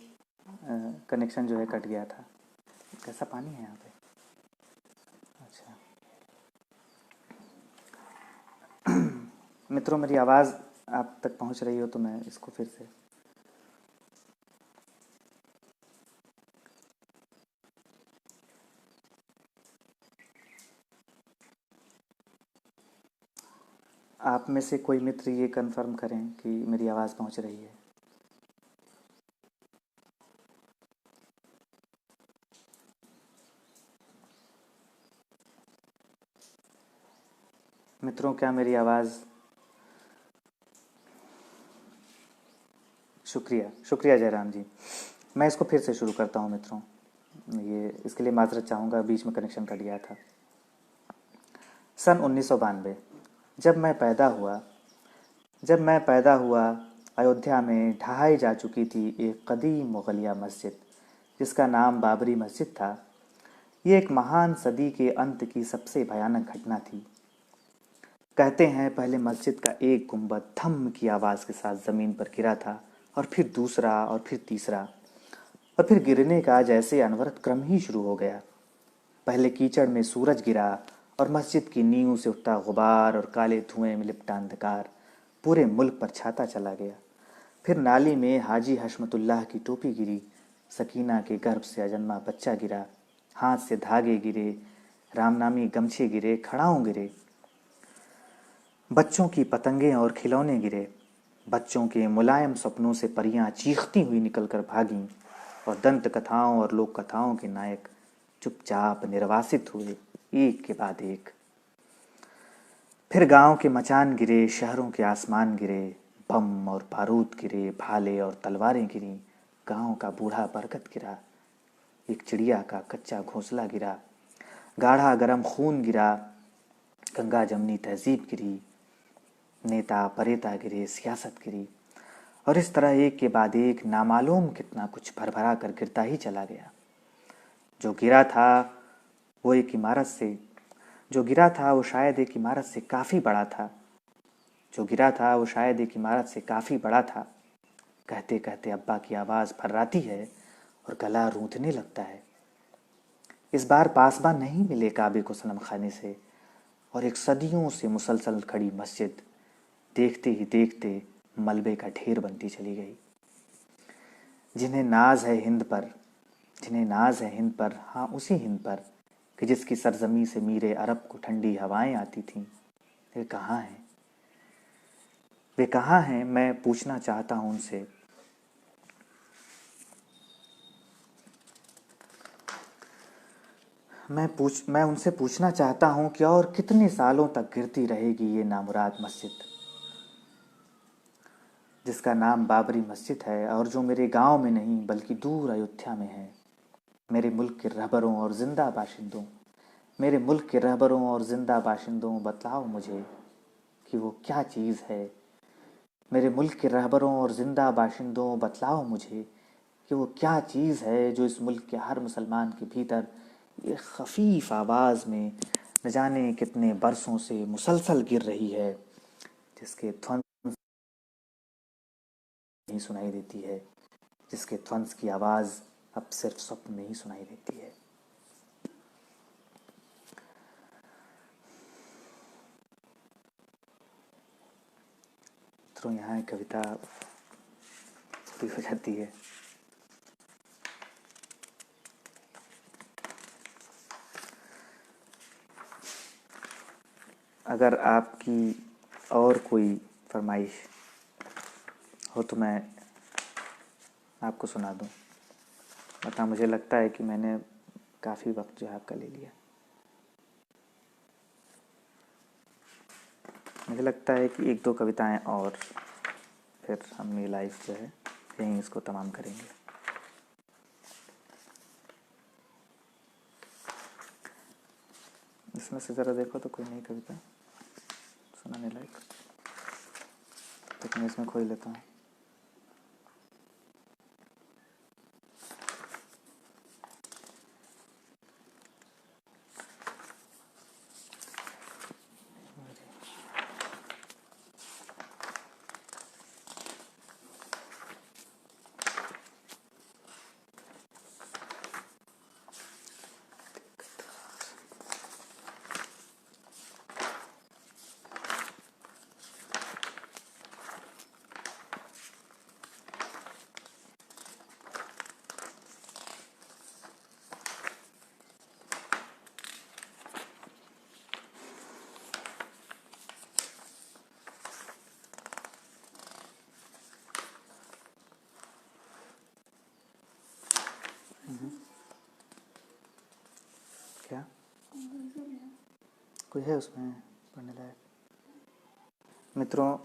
कनेक्शन जो है कट गया था। कैसा पानी है यहाँ पे? अच्छा। मित्रों, मेरी आवाज़ आप तक पहुँच रही हो तो मैं इसको फिर से आप में से कोई मित्र ये कंफर्म करें कि मेरी आवाज़ पहुँच रही है। मित्रों, क्या मेरी आवाज़? शुक्रिया जयराम जी। मैं इसको फिर से शुरू करता हूँ मित्रों, ये इसके लिए माजरत चाहूँगा, बीच में कनेक्शन कट गया था। सन 1992। जब मैं पैदा हुआ अयोध्या में ढहाई जा चुकी थी एक कदीम मुगलिया मस्जिद जिसका नाम बाबरी मस्जिद था। ये एक महान सदी के अंत की सबसे भयानक घटना थी। कहते हैं पहले मस्जिद का एक गुंबद धम्म की आवाज़ के साथ ज़मीन पर गिरा था और फिर दूसरा और फिर तीसरा और फिर गिरने का जैसे अनवरत क्रम ही शुरू हो गया। पहले कीचड़ में सूरज गिरा और मस्जिद की नींव से उठता गुबार और काले धुएं में लिपटा अंधकार पूरे मुल्क पर छाता चला गया। फिर नाली में हाजी हशमतुल्लाह की टोपी गिरी, सकीना के गर्भ से अजन्मा बच्चा गिरा, हाथ से धागे गिरे, रामनामी गमछे गिरे, खड़ाऊं गिरे, बच्चों की पतंगें और खिलौने गिरे। बच्चों के मुलायम सपनों से परियां चीखती हुई निकलकर भागीं और दंत कथाओं और लोक कथाओं के नायक चुपचाप निर्वासित हुए एक के बाद एक। फिर गांव के मचान गिरे, शहरों के आसमान गिरे, बम और बारूद गिरे, भाले और तलवारें गिरी, गांव का बूढ़ा बरगद गिरा, एक चिड़िया का कच्चा घोंसला गिरा, गाढ़ा गरम खून गिरा, गंगा जमनी तहजीब गिरी, नेता परेता गिरे, सियासत गिरी, और इस तरह एक के बाद एक नामालूम कितना कुछ भरभरा कर गिरता ही चला गया। जो गिरा था वो एक इमारत से जो गिरा था वो शायद एक इमारत से काफ़ी बड़ा था। जो गिरा था वो शायद एक इमारत से काफ़ी बड़ा था। कहते कहते अब्बा की आवाज़ फर्राती है और गला रूंधने लगता है। इस बार पासबान नहीं मिले काबे को सनम खाने से, और एक सदियों से मुसलसल खड़ी मस्जिद देखते ही देखते मलबे का ढेर बनती चली गई। जिन्हें नाज है हिंद पर, जिन्हें नाज है हिंद पर, हाँ उसी हिंद पर कि जिसकी सरजमी से मीरे अरब को ठंडी हवाएं आती थीं, वे कहाँ हैं? वे कहाँ हैं? मैं पूछना चाहता हूँ उनसे। मैं उनसे पूछना चाहता हूँ कि और कितने सालों तक गिरती रहेगी ये नामुराद मस्जिद, जिसका नाम बाबरी मस्जिद है और जो मेरे गांव में नहीं बल्कि दूर अयोध्या में है। मेरे मुल्क के रहबरों और जिंदा बाशिंदों, मेरे मुल्क के रहबरों और जिंदा बाशिंदों, बतलाओ मुझे कि वो क्या चीज़ है। मेरे मुल्क के रहबरों और जिंदा बाशिंदों, बतलाओ मुझे कि वो क्या चीज़ है जो इस मुल्क के हर मुसलमान के भीतर ये खफीफ आवाज़ में न जाने कितने बरसों से मुसलसल गिर रही है, जिसके ध्वंस नहीं सुनाई देती है, जिसके ध्वंस की आवाज़ अब सिर्फ स्वप्न में ही सुनाई देती है। तो यहाँ कविता पूरी हो जाती है। अगर आपकी और कोई फरमाइश हो तो मैं आपको सुना दूँ, बता। मुझे लगता है कि मैंने काफ़ी वक्त जो है आपका ले लिया। मुझे लगता है कि एक दो कविताएं और फिर हम ये लाइफ जो है यहीं इसको तमाम करेंगे। इसमें से ज़रा देखो तो कोई नई कविता सुनाने लायक, तो मैं इसमें खोज लेता हूँ। क्या कोई है उसमें पढ़ने लायक? मित्रों,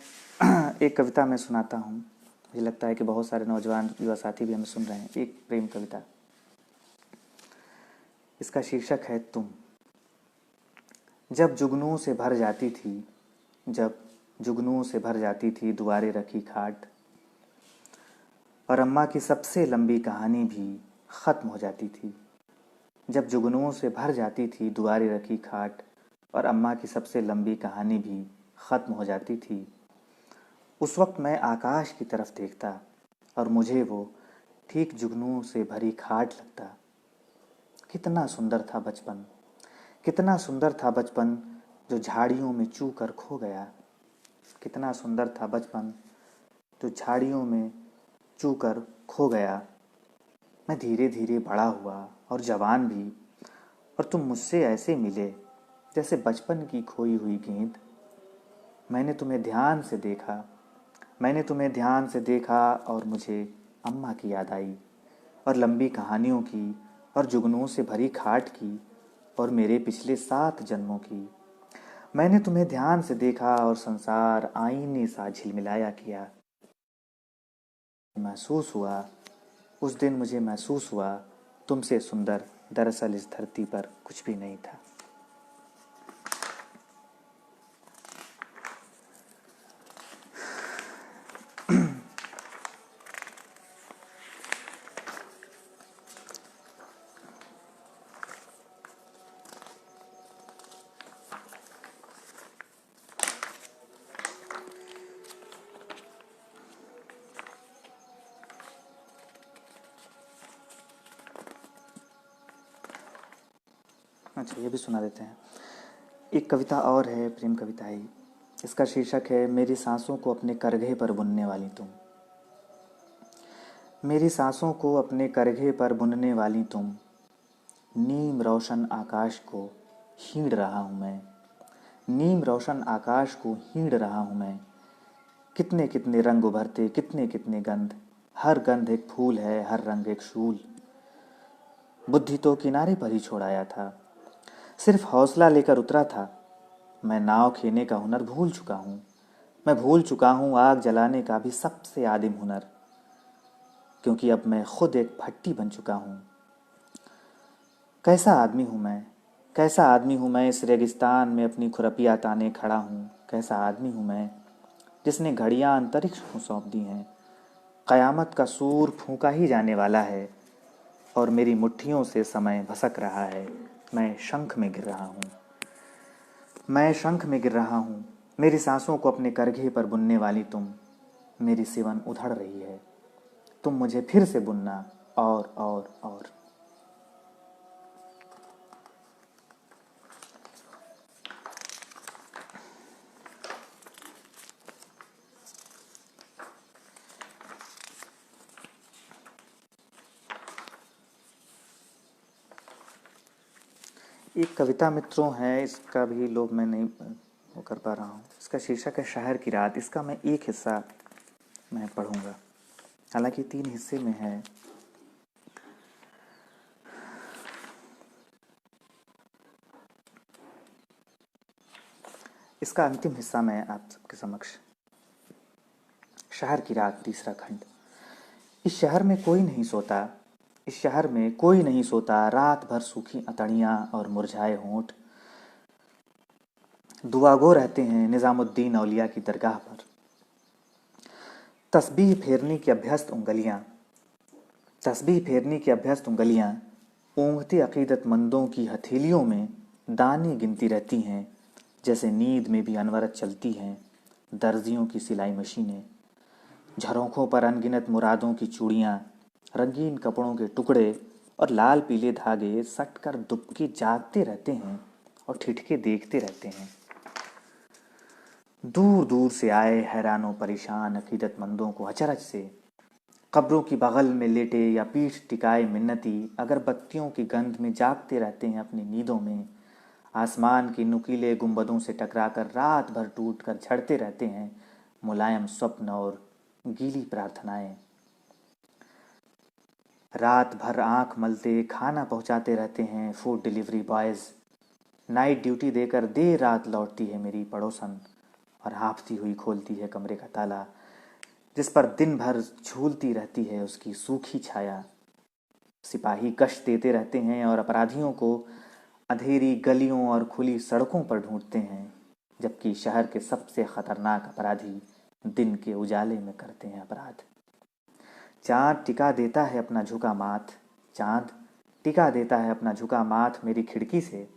एक कविता मैं सुनाता हूँ। मुझे लगता है कि बहुत सारे नौजवान युवा साथी भी हमें सुन रहे हैं। एक प्रेम कविता, इसका शीर्षक है तुम। जब जुगनुओं से भर जाती थी, जब जुगनुओं से भर जाती थी दुआरे रखी खाट, और अम्मा की सबसे लंबी कहानी भी ख़त्म हो जाती थी। जब जुगनुओं से भर जाती थी दुआरे रखी खाट, और अम्मा की सबसे लंबी कहानी भी ख़त्म हो जाती थी, उस वक्त मैं आकाश की तरफ देखता और मुझे वो ठीक जुगनू से भरी खाट लगता। कितना सुंदर था बचपन, कितना सुंदर था बचपन जो झाड़ियों में चू कर खो गया। कितना सुंदर था बचपन जो झाड़ियों में चू कर खो गया। मैं धीरे धीरे बड़ा हुआ और जवान भी, और तुम मुझसे ऐसे मिले जैसे बचपन की खोई हुई गेंद। मैंने तुम्हें ध्यान से देखा, मैंने तुम्हें ध्यान से देखा और मुझे अम्मा की याद आई, और लंबी कहानियों की, और जुगनुओं से भरी खाट की, और मेरे पिछले 7 जन्मों की। मैंने तुम्हें ध्यान से देखा और संसार आईने सा झिलमिलाया किया। महसूस हुआ, उस दिन मुझे महसूस हुआ, तुमसे सुंदर दरअसल इस धरती पर कुछ भी नहीं था। अच्छा, ये भी सुना देते हैं। एक कविता और है, प्रेम कविता ही। इसका शीर्षक है मेरी सांसों को अपने करघे पर बुनने वाली तुम। मेरी सांसों को अपने करघे पर बुनने वाली तुम, नीम रोशन आकाश को हीड़ रहा हूँ मैं। नीम रोशन आकाश को हीड़ रहा हूँ मैं। कितने कितने रंग उभरते, कितने कितने गंध, हर गंध एक फूल है, हर रंग एक शूल। बुद्धि तो किनारे पर ही छोड़ाया था, सिर्फ हौसला लेकर उतरा था। मैं नाव खेने का हुनर भूल चुका हूँ। मैं भूल चुका हूँ आग जलाने का भी सबसे आदिम हुनर, क्योंकि अब मैं खुद एक भट्टी बन चुका हूँ। कैसा आदमी हूँ मैं, कैसा आदमी हूँ मैं, इस रेगिस्तान में अपनी खुरपियाँ ताने खड़ा हूँ। कैसा आदमी हूँ मैं जिसने घड़ियाँ अंतरिक्ष को सौंप दी हैं। क़यामत का सूर फूंका ही जाने वाला है और मेरी मुट्ठियों से समय भसक रहा है। मैं शंख में गिर रहा हूँ, मैं शंख में गिर रहा हूँ। मेरी सांसों को अपने करघे पर बुनने वाली तुम, मेरी सिवन उधड़ रही है। तुम मुझे फिर से बुनना और। एक कविता मित्रों है, इसका भी लोग मैं नहीं वो कर पा रहा हूँ। इसका शीर्षक है शहर की रात। इसका मैं एक हिस्सा मैं पढ़ूंगा, हालांकि 3 हिस्से में है। इसका अंतिम हिस्सा मैं आप सबके समक्ष। शहर की रात, तीसरा खंड। इस शहर में कोई नहीं सोता, इस शहर में कोई नहीं सोता। रात भर सूखी अतड़ियाँ और मुरझाए होंठ दुआगो रहते हैं निज़ामुद्दीन औलिया की दरगाह पर। तस्बीह फेरने की अभ्यस्त उंगलियाँ, तस्बीह फेरने की अभ्यस्त उंगलियाँ ऊँघते अकीदतमंदों की हथेलियों में दाने गिनती रहती हैं, जैसे नींद में भी अनवरत चलती हैं दर्जियों की सिलाई मशीनें। झरोखों पर अनगिनत मुरादों की चूड़ियाँ, रंगीन कपड़ों के टुकड़े और लाल पीले धागे सट कर दुबके जागते रहते हैं और ठिठके देखते रहते हैं। दूर दूर से आए हैरानों परेशान अकीदतमंदों को अचरज से कब्रों की बगल में लेटे या पीठ टिकाए मिन्नती अगरबत्तियों की गंध में जागते रहते हैं अपनी नींदों में। आसमान की नुकीले गुंबदों से टकराकर रात भर टूट कर झड़ते रहते हैं मुलायम स्वप्न और गीली प्रार्थनाएं। रात भर आंख मलते खाना पहुंचाते रहते हैं food delivery boys. Night duty देकर देर रात लौटती है मेरी पड़ोसन और हाँफती हुई खोलती है कमरे का ताला, जिस पर दिन भर झूलती रहती है उसकी सूखी छाया। सिपाही गश्त देते रहते हैं और अपराधियों को अंधेरी गलियों और खुली सड़कों पर ढूंढते हैं, जबकि शहर के सबसे खतरनाक अपराधी दिन के उजाले में करते हैं अपराध। चाँद टिका देता है अपना झुका माथ, चाँद टिका देता है अपना झुका माथ मेरी खिड़की से।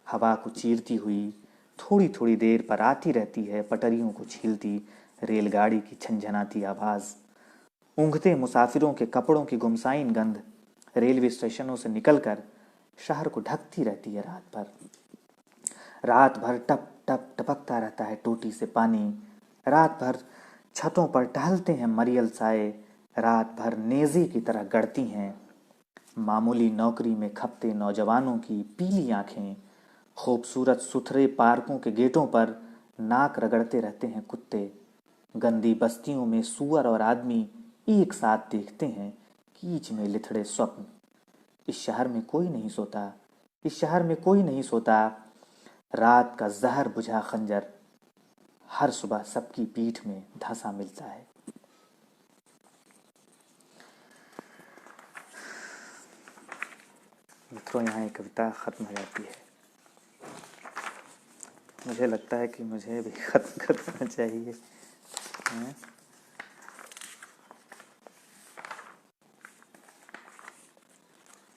हवा को चीरती हुई थोड़ी थोड़ी देर पर आती रहती है पटरियों को छीलती रेलगाड़ी की झनझनाती आवाज़। ऊँघते मुसाफिरों के कपड़ों की गुमसाइन गंध रेलवे स्टेशनों से निकलकर शहर को ढकती रहती है रात भर। रात भर टप टप टपकता रहता है टोटी से पानी। रात भर छतों पर टहलते हैं मरियल साए। रात भर नेज़े की तरह गड़ती हैं मामूली नौकरी में खपते नौजवानों की पीली आंखें। खूबसूरत सुथरे पार्कों के गेटों पर नाक रगड़ते रहते हैं कुत्ते। गंदी बस्तियों में सूअर और आदमी एक साथ देखते हैं कीच में लिथड़े स्वप्न। इस शहर में कोई नहीं सोता, इस शहर में कोई नहीं सोता। रात का जहर बुझा खंजर हर सुबह सबकी पीठ में धंसा मिलता है। मित्रों, यहाँ एक कविता ख़त्म हो जाती है। मुझे लगता है कि मुझे भी ख़त्म कर देना चाहिए।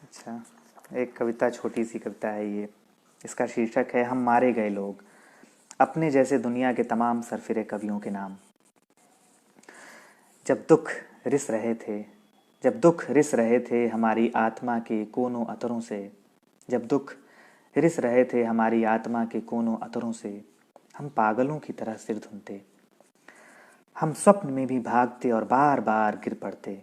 अच्छा, एक कविता, छोटी सी कविता है ये। इसका शीर्षक है हम मारे गए लोग, अपने जैसे दुनिया के तमाम सरफिरे कवियों के नाम। जब दुख रिस रहे थे, जब दुख रिस रहे थे हमारी आत्मा के कोनों अतरों से, जब दुख रिस रहे थे हमारी आत्मा के कोनों अतरों से, हम पागलों की तरह सिर धुनते। हम स्वप्न में भी भागते और बार बार गिर पड़ते।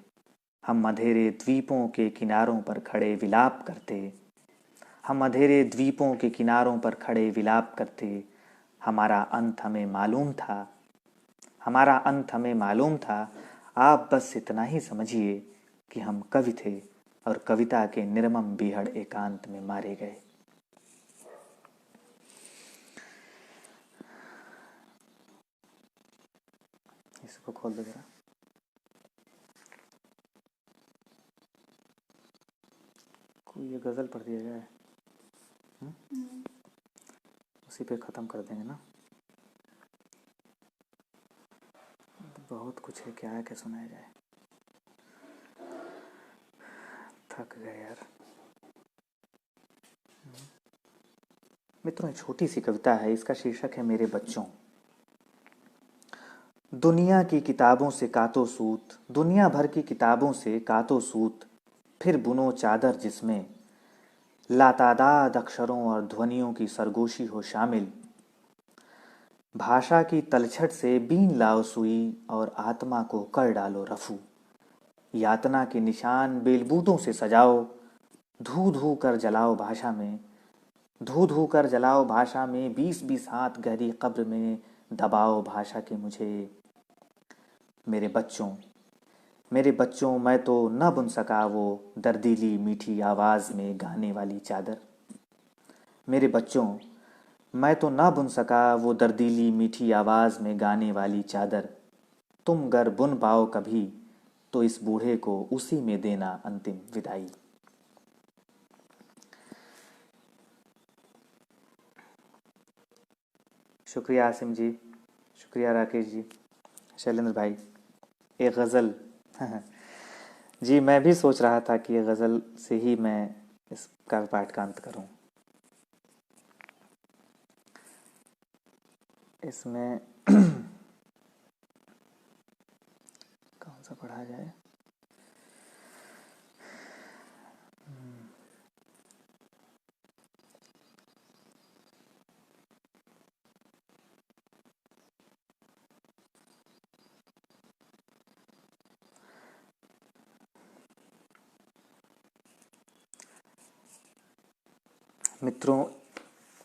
हम अंधेरे द्वीपों के किनारों पर खड़े विलाप करते। हम अंधेरे द्वीपों के किनारों पर खड़े विलाप करते। हमारा अंत हमें मालूम था, हमारा अंत हमें मालूम था। आप बस इतना ही समझिए कि हम कवि थे और कविता के निर्मम बीहड़ एकांत में मारे गए। इसको खोल दो जरा। कोई ये गज़ल पढ़ दिया जाए, उसी पे ख़त्म कर देंगे ना। बहुत कुछ है, क्या है, क्या सुनाया जाए। थक गए यार। मित्रों, छोटी सी कविता है, इसका शीर्षक है मेरे बच्चों। दुनिया की किताबों से कातो सूत, दुनिया भर की किताबों से कातो सूत, फिर बुनो चादर जिसमें लातादाद अक्षरों और ध्वनियों की सरगोशी हो शामिल। भाषा की तलछट से बीन लाओ सुई और आत्मा को कर डालो रफू। यातना के निशान बेलबूतों से सजाओ, धू धू कर जलाओ भाषा में, धू धू कर जलाओ भाषा में। 20-20 हाथ गहरी कब्र में दबाओ भाषा के मुझे। मेरे बच्चों, मेरे बच्चों, मैं तो न बुन सका वो दर्दीली मीठी आवाज़ में गाने वाली चादर। मेरे बच्चों, मैं तो ना बुन सका वो दर्दीली मीठी आवाज़ में गाने वाली चादर। तुम गर बुन पाओ कभी तो इस बूढ़े को उसी में देना अंतिम विदाई। शुक्रिया आसिम जी, शुक्रिया राकेश जी, शैलेंद्र भाई। एक गज़ल जी, मैं भी सोच रहा था कि ये गज़ल से ही मैं इसका पाठ का अंत करूं। इसमें कौन सा पढ़ा जाए। मित्रों,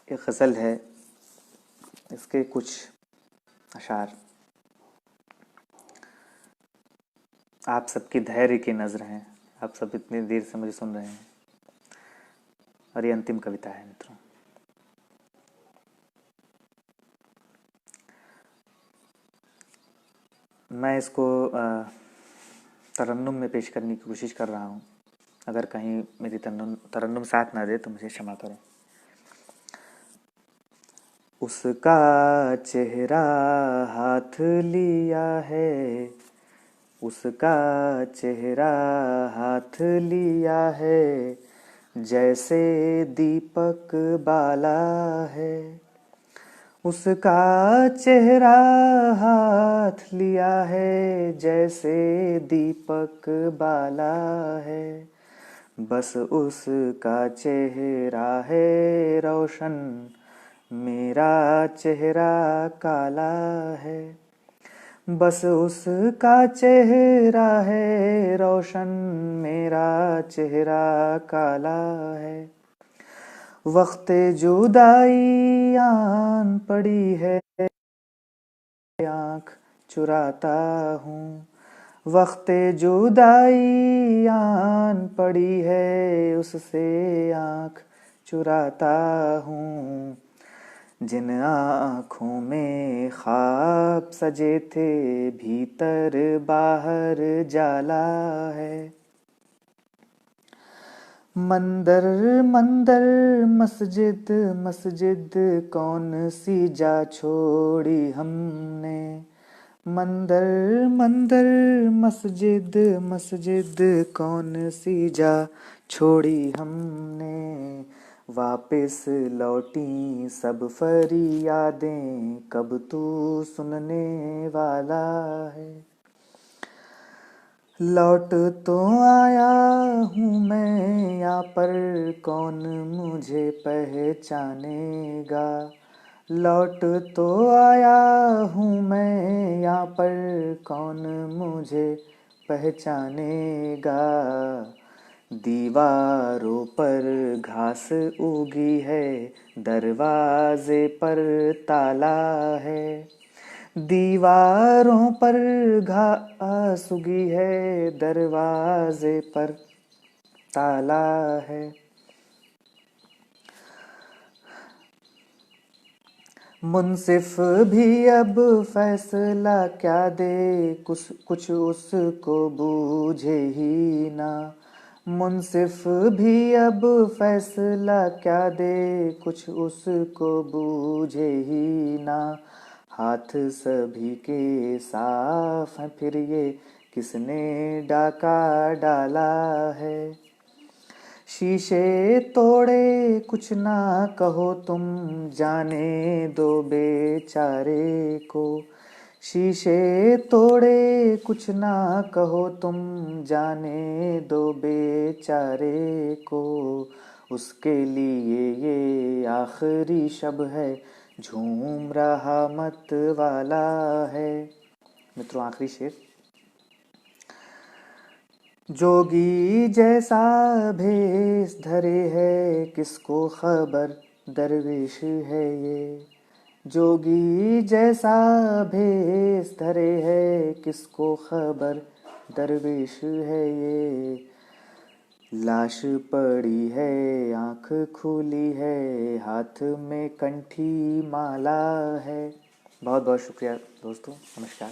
एक गज़ल है, इसके कुछ अशार आप सबकी धैर्य की नज़र हैं। आप सब इतनी देर से मुझे सुन रहे हैं और ये अंतिम कविता है मित्रों। मैं इसको तरन्नुम में पेश करने की कोशिश कर रहा हूँ। अगर कहीं मेरी तरन्नुम साथ ना दे तो मुझे क्षमा करें। उसका चेहरा हाथ लिया है, उसका चेहरा हाथ लिया है, जैसे दीपक बाला है। उसका चेहरा हाथ लिया है जैसे दीपक बाला है, बस उसका चेहरा है रोशन, मेरा चेहरा काला है। बस उसका चेहरा है रोशन, मेरा चेहरा काला है। वक्ते जुदाई आन पड़ी है, आँख चुराता हूँ। वक्ते जुदाई आन पड़ी है, उससे आँख चुराता हूँ। जिन आँखों में ख्वाब सजे थे, भीतर बाहर जाला है। मंदिर मंदिर मस्जिद मस्जिद कौन सी जा छोड़ी हमने। मंदिर मंदिर मस्जिद मस्जिद कौन सी जा छोड़ी हमने। वापस लौटी सब फरियादें, कब तू सुनने वाला है। लौट तो आया हूँ मैं यहाँ पर, कौन मुझे पहचानेगा। लौट तो आया हूँ मैं यहाँ पर, कौन मुझे पहचानेगा। दीवारों पर घास उगी है, दरवाजे पर ताला है। दीवारों पर घास उगी है, दरवाजे पर ताला है। मुंसिफ भी अब फैसला क्या दे, कुछ उसको बूझे ही ना। मुंसिफ भी अब फैसला क्या दे, कुछ उसको बूझे ही ना। हाथ सभी के साफ हैं, फिर ये किसने डाका डाला है। शीशे तोड़े कुछ ना कहो तुम, जाने दो बेचारे को। शीशे तोड़े कुछ ना कहो तुम, जाने दो बेचारे को। उसके लिए ये आखिरी शब है, झूम रहा मत वाला है। मित्रों, आखिरी शेर। जोगी जैसा भेष धरे है, किसको खबर दरवेश है ये। जोगी जैसा भेष धरे है, किसको खबर दरवेश है ये। लाश पड़ी है, आँख खुली है, हाथ में कंठी माला है। बहुत बहुत शुक्रिया दोस्तों, नमस्कार।